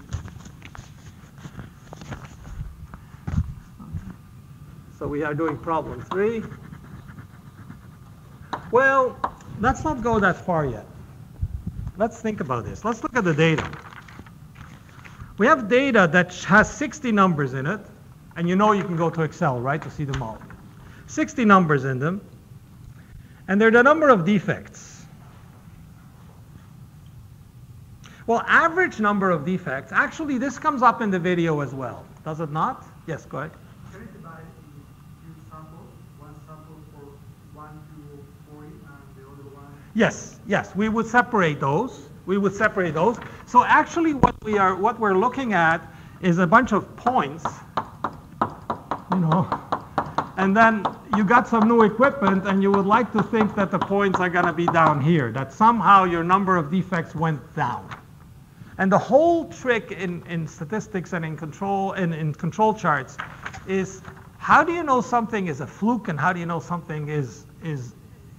So we are doing problem 3. Well, let's not go that far yet. Let's think about this. Let's look at the data. We have data that has 60 numbers in it, and you can go to Excel, right, to see them all. 60 numbers in them, and they're the number of defects. Well, average number of defects, actually this comes up in the video as well, does it not? Yes, go ahead. Can it divide in 2 samples? One sample for 1 to 40 and the other one? Yes, we would separate those. So actually what we're looking at is a bunch of points, and then you got some new equipment and you would like to think that the points are going to be down here, that somehow your number of defects went down. And the whole trick in statistics and in control charts is how do you know something is a fluke and how do you know something is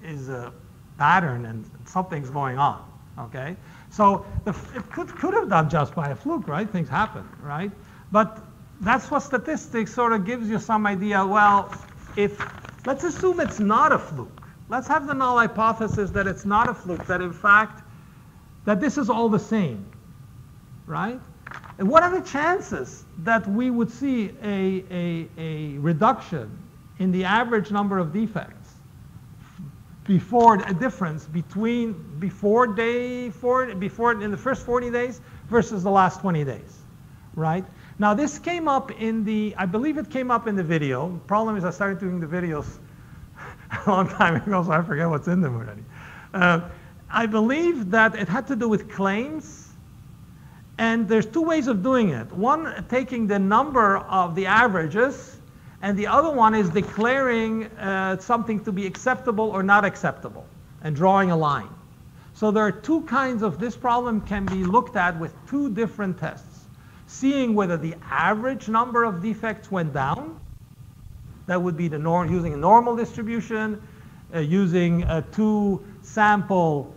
a pattern and something's going on, okay? So it could have done just by a fluke, right? Things happen, right? But that's what statistics sort of gives you some idea. Well, let's assume it's not a fluke. Let's have the null hypothesis that it's not a fluke, that in fact, that this is all the same, right? And what are the chances that we would see a reduction in the average number of defects before a difference between before in the first 40 days versus the last 20 days, right? Now this came up I believe it came up in the video. The problem is I started doing the videos a long time ago, so I forget what's in them already. I believe that it had to do with claims, and there's two ways of doing it. One, taking the number of the averages, and the other one is declaring something to be acceptable or not acceptable, and drawing a line. So there are two kinds of, this problem can be looked at with two different tests. Seeing whether the average number of defects went down, that would be the norm, using a normal distribution, using a two-sample,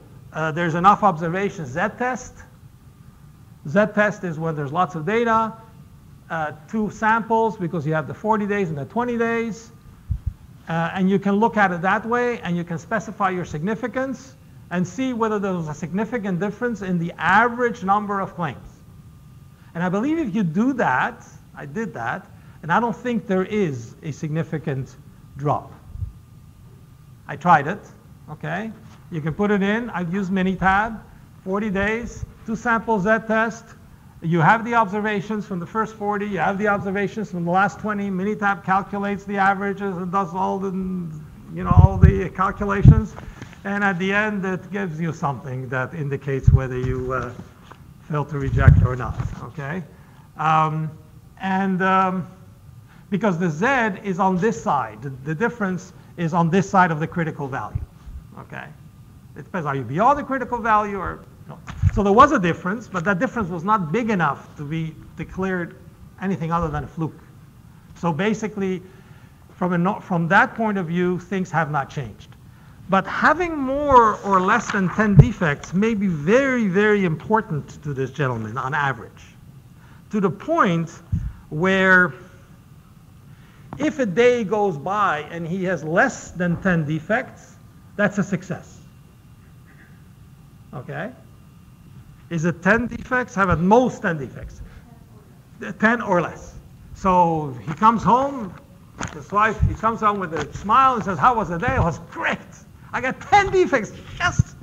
there's enough observations, z-test. Z-test is when there's lots of data, two samples because you have the 40 days and the 20 days. And you can look at it that way, and you can specify your significance and see whether there was a significant difference in the average number of claims. And I believe if you do that, I did that, and I don't think there is a significant drop. I tried it, okay? You can put it in. I've used Minitab, 40 days, two sample Z-test. You have the observations from the first 40. You have the observations from the last 20. Minitab calculates the averages and does all the, all the calculations. And at the end, it gives you something that indicates whether you fail to reject or not, okay? Because the Z is on this side. The difference is on this side of the critical value, okay? It depends, are you beyond the critical value or no? So there was a difference, but that difference was not big enough to be declared anything other than a fluke. So basically, from that point of view, things have not changed. But having more or less than 10 defects may be very, very important to this gentleman on average, to the point where if a day goes by and he has less than 10 defects, that's a success. Okay? Is it 10 defects? Have at most 10 defects. 10 or less. So he comes home, his wife, he comes home with a smile and says, how was the day? It was great. I got 10 defects. Just,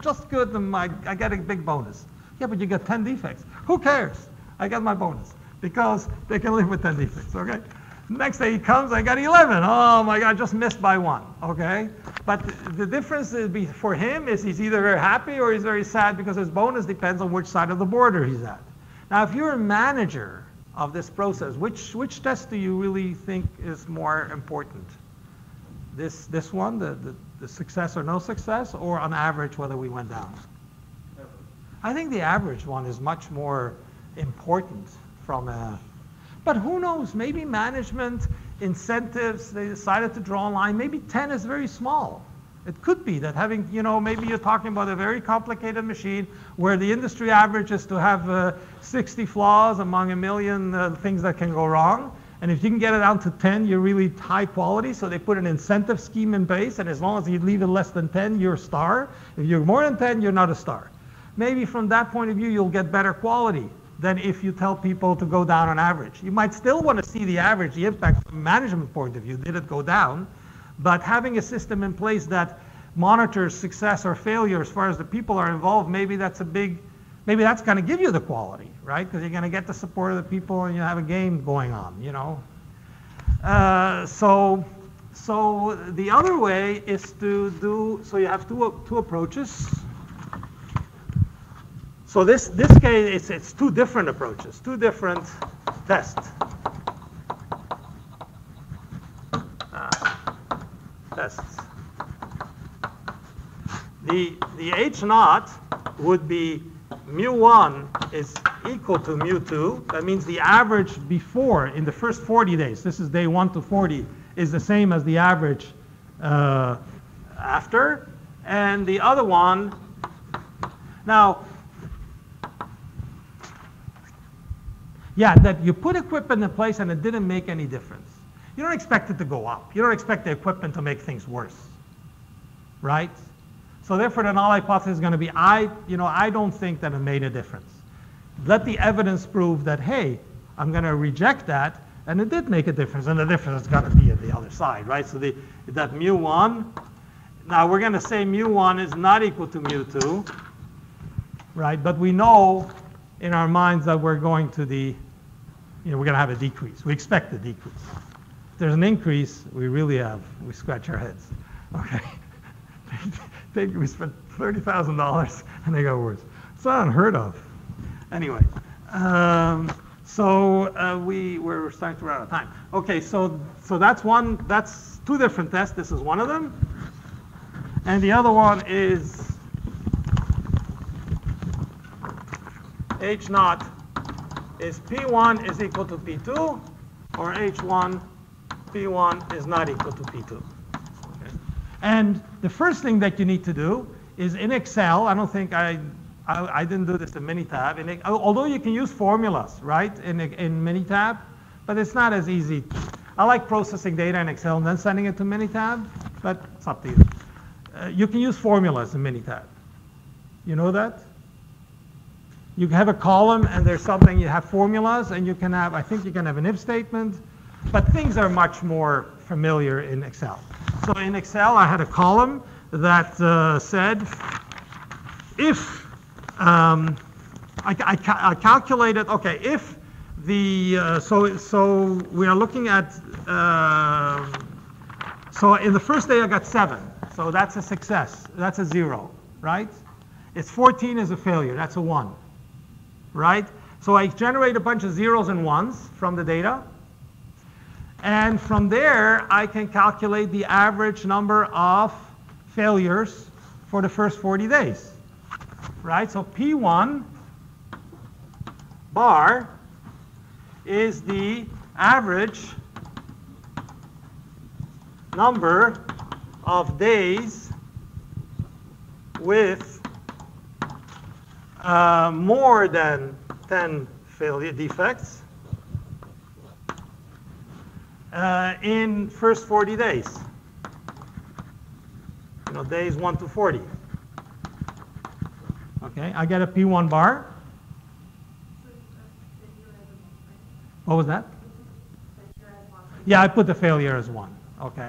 just good. And I get a big bonus. Yeah, but you got 10 defects. Who cares? I got my bonus because they can live with 10 defects, okay? Next day he comes, I got 11. Oh my God, just missed by one, okay? But the difference for him is he's either very happy or he's very sad because his bonus depends on which side of the border he's at. Now, if you're a manager of this process, which test do you really think is more important? This one, the success or no success, or on average whether we went down? I think the average one is much more important from a, but who knows, maybe management incentives, they decided to draw a line, maybe 10 is very small. It could be that having, maybe you're talking about a very complicated machine where the industry average is to have 60 flaws among a million things that can go wrong. And if you can get it down to 10, you're really high quality. So they put an incentive scheme in place. And as long as you leave it less than 10, you're a star. If you're more than 10, you're not a star. Maybe from that point of view, you'll get better quality than if you tell people to go down on average. You might still want to see the average, the impact from a management point of view. Did it go down? But having a system in place that monitors success or failure as far as the people are involved, maybe that's maybe that's going to give you the quality, right? Because you're going to get the support of the people and you have a game going on, So the other way is to do, so you have two approaches. So this case, it's two different approaches, two different tests. The H naught would be mu1 is equal to mu2. That means the average before, in the first 40 days, this is day 1 to 40, is the same as the average after. And the other one, now, yeah, that you put equipment in place and it didn't make any difference. You don't expect it to go up. You don't expect the equipment to make things worse. right? So therefore, the null hypothesis is going to be, I don't think that it made a difference. Let the evidence prove that, hey, I'm going to reject that, and it did make a difference, and the difference is going to be at the other side, right? So that mu1, now we're going to say mu1 is not equal to mu2, right? But we know in our minds that we're going to we're going to have a decrease. We expect a decrease. If there's an increase, we scratch our heads, okay? We spent $30,000 and they got worse. It's not unheard of. Anyway, we're starting to run out of time. Okay, so that's two different tests. This is one of them. And the other one is H naught is P1 is equal to P2, or H1, P1 is not equal to P2. Okay. And the first thing that you need to do is in Excel, I don't think I didn't do this in Minitab, although you can use formulas, right, in Minitab, but it's not as easy. I like processing data in Excel and then sending it to Minitab, but it's up to you. You can use formulas in Minitab. You know that? You have a column and there's something, you have formulas, and you can have, I think you can have an if statement, but things are much more familiar in Excel. So in Excel, I had a column that said, if, I calculated, okay, if the, so we are looking at, so in the first day I got 7, so that's a success, that's a 0, right? It's 14 is a failure, that's a 1. Right? So I generate a bunch of zeros and ones from the data. And from there, I can calculate the average number of failures for the first 40 days. Right? So P1 bar is the average number of days with more than 10 failure defects in first 40 days. Days 1 to 40. Okay, I get a P1 bar. What was that? Yeah, I put the failure as 1. Okay,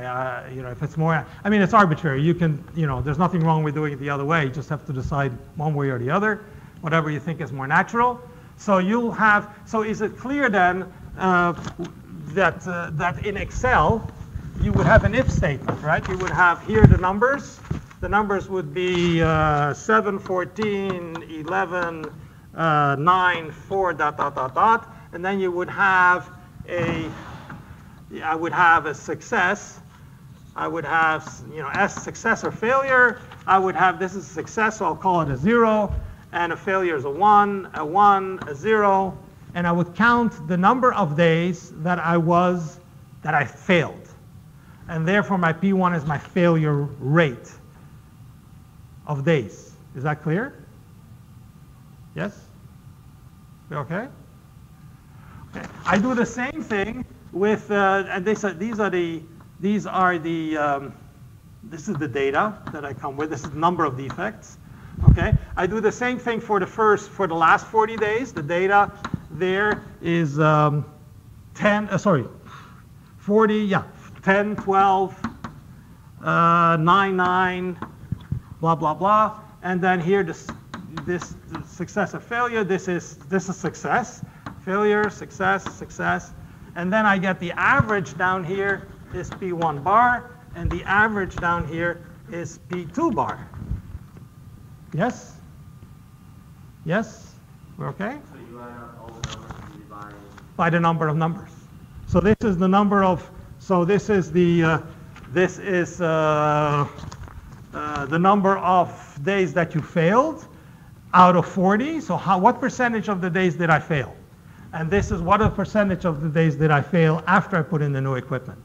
if it's more, I mean, it's arbitrary. You can, there's nothing wrong with doing it the other way. You just have to decide one way or the other, whatever you think is more natural. So you'll have, so is it clear then that in Excel, you would have an if statement, right? You would have here the numbers. The numbers would be 7, 14, 11, 9, 4, ... And then you would have I would have a success. I would have, S success or failure. I would have, this is a success, so I'll call it a 0. And a failure is a 1, a 0. And I would count the number of days that I failed. And therefore, my P1 is my failure rate of days. Is that clear? Yes? Okay? Okay. I do the same thing with, and this is the data that I come with. This is the number of defects. Okay, I do the same thing for the last 40 days. The data there is 40, yeah, 10, 12, 9, 9, blah, blah, blah. And then here, this success or failure, this is success. Failure, success, success. And then I get the average down here is P1 bar, and the average down here is P2 bar. Yes? Yes? We're okay? So you add up all the numbers and divide by the number of numbers. So this is the number of, so this is the number of days that you failed out of 40. So what percentage of the days did I fail? And this is what a percentage of the days did I fail after I put in the new equipment.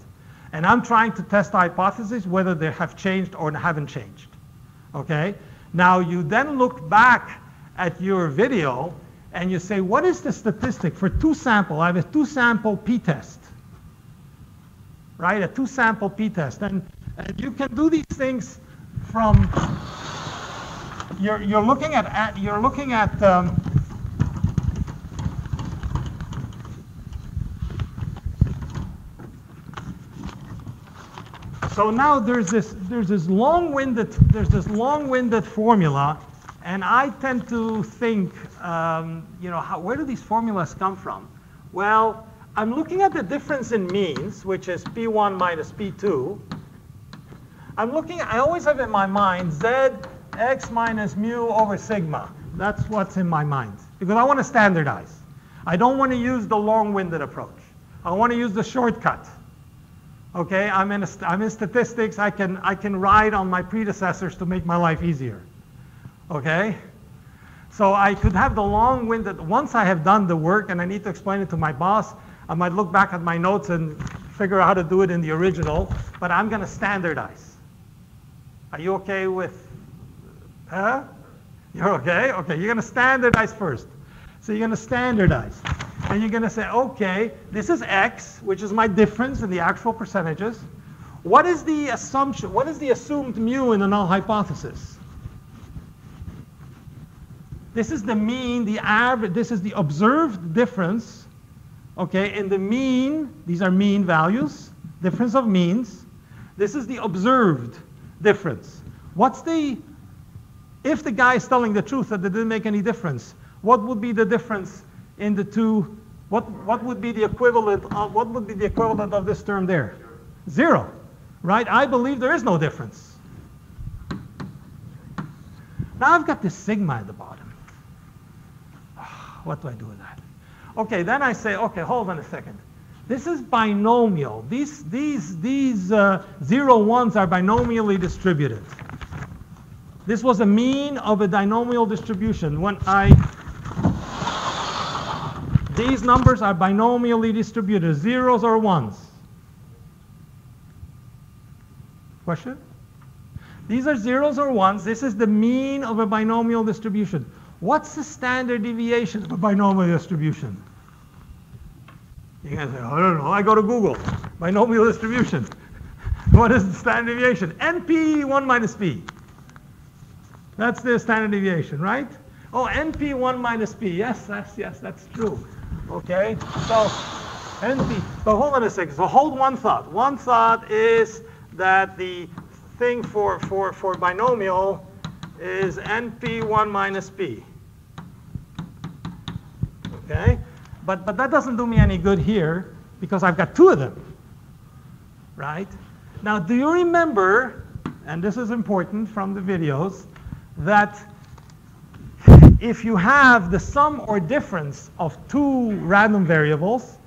And I'm trying to test the hypothesis whether they have changed or haven't changed. Okay? Now you then look back at your video and you say, what is the statistic for 2 sample? I have a 2 sample p-test. Right? A 2 sample p-test. And you can do these things from, you're looking at so now there's this long-winded formula, and I tend to think, where do these formulas come from? Well, I'm looking at the difference in means, which is P1 minus P2. I always have in my mind Z x minus mu over sigma. That's what's in my mind, because I want to standardize. I don't want to use the long-winded approach. I want to use the shortcut. Okay, I'm in statistics. I can ride on my predecessors to make my life easier. Okay, so I could have the long-winded. Once I have done the work and I need to explain it to my boss, I might look back at my notes and figure out how to do it in the original. But I'm going to standardize. Are you okay with? Huh? You're okay? Okay, you're going to standardize first. So you're going to standardize. And you're going to say, okay, this is x, which is my difference in the actual percentages. What is the assumption? What is the assumed mu in the null hypothesis? This is the mean, the average. This is the observed difference. Okay, in the mean, these are mean values, difference of means. This is the observed difference. If the guy is telling the truth that it didn't make any difference, what would be the difference in the two? What would be the equivalent of this term there? 0, right? I believe there is no difference. Now I've got this sigma at the bottom. What do I do with that? Okay, then I say, okay, hold on a second. This is binomial. These 0 ones are binomially distributed. This was a mean of a binomial distribution. These numbers are binomially distributed, zeros or ones. Question? These are zeros or ones. This is the mean of a binomial distribution. What's the standard deviation of a binomial distribution? You're going to say, I don't know. I go to Google. Binomial distribution. What is the standard deviation? NP 1 minus P. That's the standard deviation, right? Oh, NP 1 minus P. Yes, that's true. Okay, so NP. But hold on a second. So hold one thought. One thought is that the thing for binomial is NP 1 minus P. Okay, but that doesn't do me any good here because I've got two of them, right? Now, do you remember, and this is important from the videos, that if you have the sum or difference of two random variables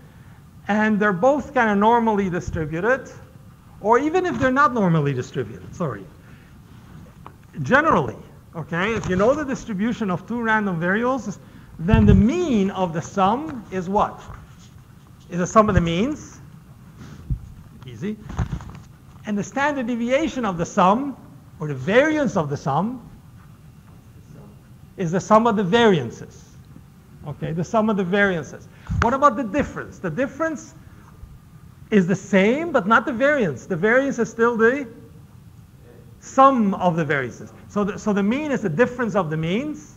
and they're both kind of normally distributed, or even if they're not normally distributed, generally, okay, if you know the distribution of two random variables, then the mean of the sum is what? Is the sum of the means. Easy. And the standard deviation of the sum, or the variance of the sum, is the sum of the variances. Okay, the sum of the variances. What about the difference? The difference is the same, but not the variance. The variance is still the sum of the variances. So the mean is the difference of the means,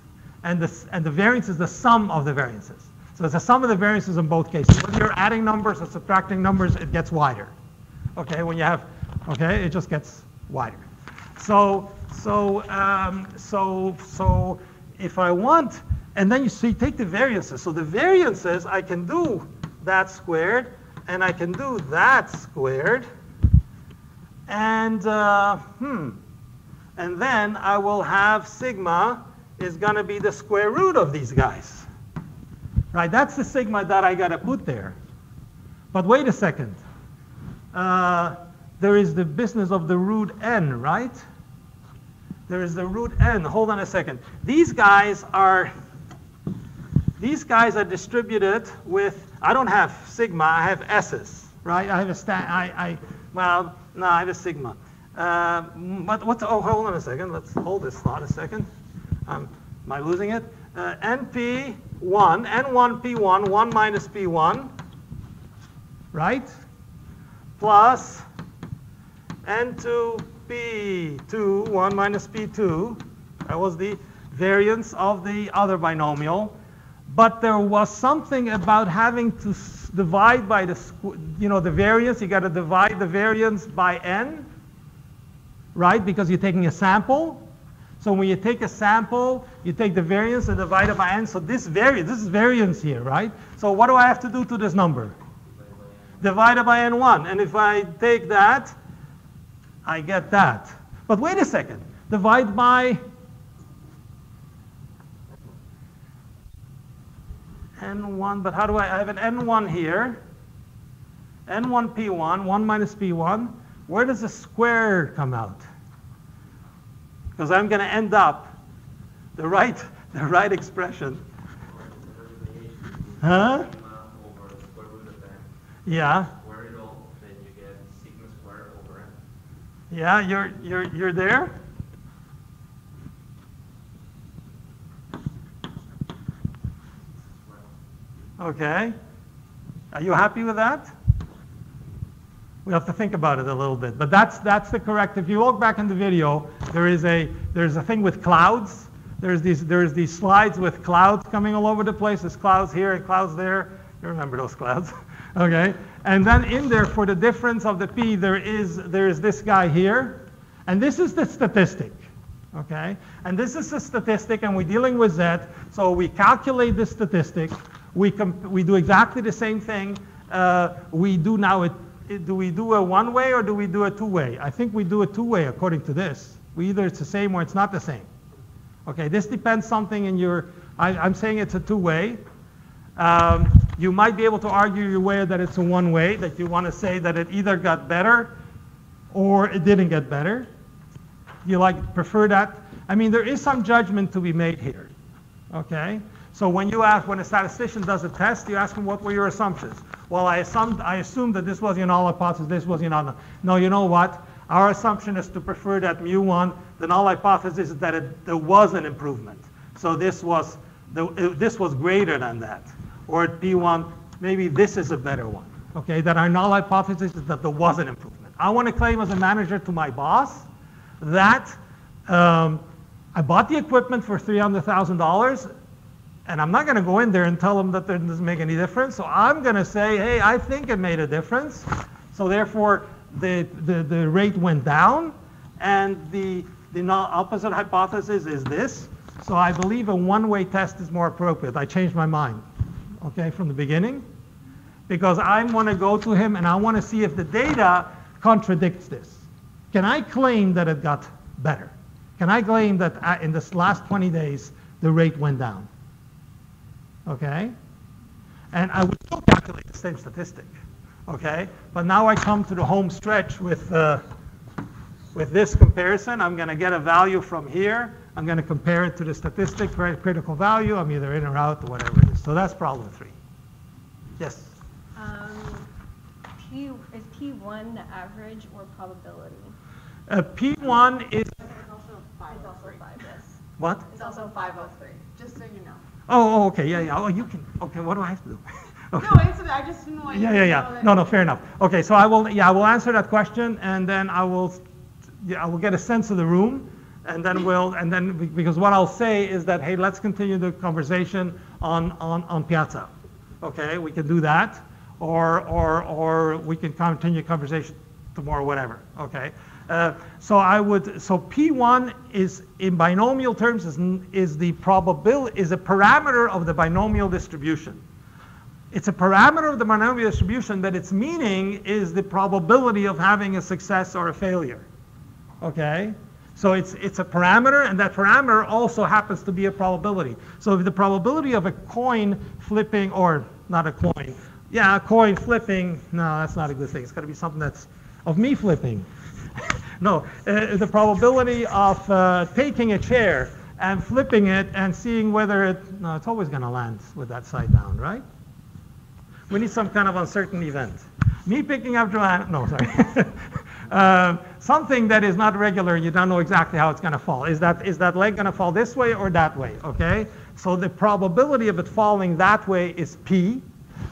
and the variance is the sum of the variances. So it's the sum of the variances in both cases. Whether you're adding numbers or subtracting numbers, it gets wider. Okay, when you have, okay, it just gets wider. So if I want, and then you see, take the variances. So the variances, I can do that squared, and I can do that squared, and then I will have sigma is going to be the square root of these guys. Right, that's the sigma that I got to put there. But wait a second. There is the business of the root n, right? There is the root n. Hold on a second. These guys are distributed with, I don't have sigma, I have s's, right? I have I have a sigma. But what's, oh, hold on a second. Let's hold this thought a second. Am I losing it? NP1, N1 P1, 1 minus P1, right? Plus N2 P2, 1 minus P2. That was the variance of the other binomial. But there was something about having to divide by the variance. You got to divide the variance by n, right? Because you're taking a sample. So when you take a sample, you take the variance and divide it by n. So this is variance here, right? So what do I have to do to this number? Divide it by n1. And if I take that, I get that. But wait a second. Divide by n1. But how do I have an n1 here? n1 p1, 1 minus p1. Where does the square come out? Because I'm going to end up the right expression. Huh? Over the square root of n. Yeah. Square it all, then you get sigma squared over n. Yeah, you're there. Okay. Are you happy with that? We have to think about it a little bit, but that's the correct. If you look back in the video, there's a thing with clouds. There's these slides with clouds coming all over the place. There's clouds here and clouds there. You remember those clouds, okay? And then in there, for the difference of the p, there is this guy here, and this is the statistic, okay? And this is the statistic, and we're dealing with z. So we calculate this statistic. We do exactly the same thing. We do now it. Do we do a one-way or do we do a two-way? I think we do a two-way according to this. Either it's the same or it's not the same. Okay, this depends something in your, I'm saying it's a two-way. You might be able to argue your way that it's a one-way, that you want to say that it either got better or it didn't get better. You prefer that? I mean, there is some judgment to be made here. Okay? So when a statistician does a test, you ask him, what were your assumptions? Well, I assumed that this was your null hypothesis, this was your null. No, you know what? Our assumption is to prefer that mu1. The null hypothesis is that there was an improvement. So this was greater than that. Or at P1, maybe this is a better one. Okay, that our null hypothesis is that there was an improvement. I want to claim as a manager to my boss that I bought the equipment for $300,000. And I'm not going to go in there and tell them that it doesn't make any difference. So I'm going to say, hey, I think it made a difference. So therefore, the rate went down. And the opposite hypothesis is this. So I believe a one-way test is more appropriate. I changed my mind, okay, from the beginning. Because I want to go to him and I want to see if the data contradicts this. Can I claim that it got better? Can I claim that in this last 20 days, the rate went down? Okay, and I would still calculate the same statistic, okay? But now I come to the home stretch with this comparison. I'm going to get a value from here. I'm going to compare it to the statistic, critical value. I'm either in or out or whatever it is. So that's problem 3. Yes? Is P1 the average or probability? P1 is... It's also 503. Yes. What? It's also 503, just so you know. Oh, okay, yeah. Oh, you can. Okay, what do I have to do? Okay. No, I just didn't want you to know that. No, fair enough. Okay, so I will answer that question, and then I will get a sense of the room, and then because what I'll say is that, hey, let's continue the conversation on Piazza. Okay, we can do that, or we can continue conversation tomorrow, whatever. Okay. So P1 is, in binomial terms, is a parameter of the binomial distribution. It's a parameter of the binomial distribution, but its meaning is the probability of having a success or a failure. Okay? So it's a parameter, and that parameter also happens to be a probability. So if the probability of a coin flipping, or not a coin, a coin flipping, no, that's not a good thing. It's got to be something that's of me flipping. No, the probability of taking a chair and flipping it and seeing whether it's always going to land with that side down, right? We need some kind of uncertain event. Me picking up Joanna, no, sorry. Something that is not regular, you don't know exactly how it's going to fall. Is that leg going to fall this way or that way, okay? So the probability of it falling that way is P.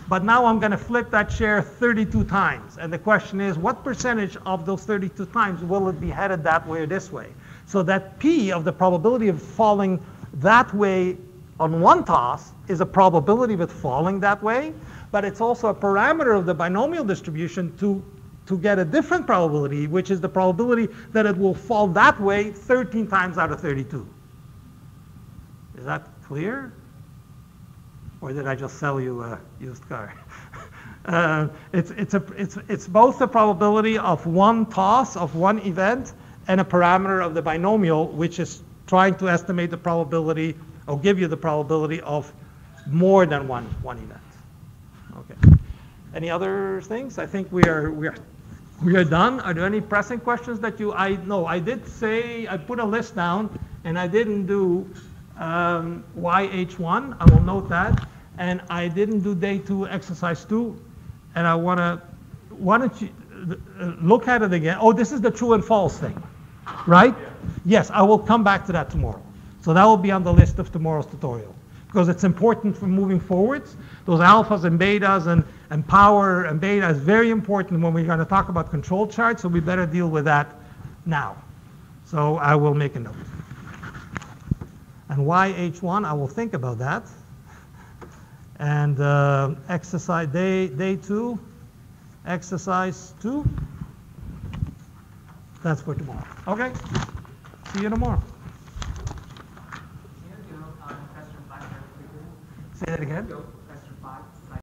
But now I'm going to flip that share 32 times. And the question is, what percentage of those 32 times will it be headed that way or this way? So that P of the probability of falling that way on one toss is a probability of it falling that way, but it's also a parameter of the binomial distribution to get a different probability, which is the probability that it will fall that way 13 times out of 32. Is that clear? Or did I just sell you a used car? It's both the probability of one toss, of one event, and a parameter of the binomial, which is trying to estimate the probability, or give you the probability of more than one event. Okay. Any other things? I think we are done. Are there any pressing questions that I did say, I put a list down, and I didn't do YH1, I will note that, and I didn't do day 2, exercise 2, and why don't you look at it again. Oh, this is the true and false thing, right? Yeah. Yes, I will come back to that tomorrow. So that will be on the list of tomorrow's tutorial, because it's important for moving forwards. Those alphas and betas and power and beta is very important when we're going to talk about control charts, so we better deal with that now. So I will make a note. And YH1, I will think about that. And exercise day 2, exercise 2. That's for tomorrow. Okay. See you tomorrow. Say that again.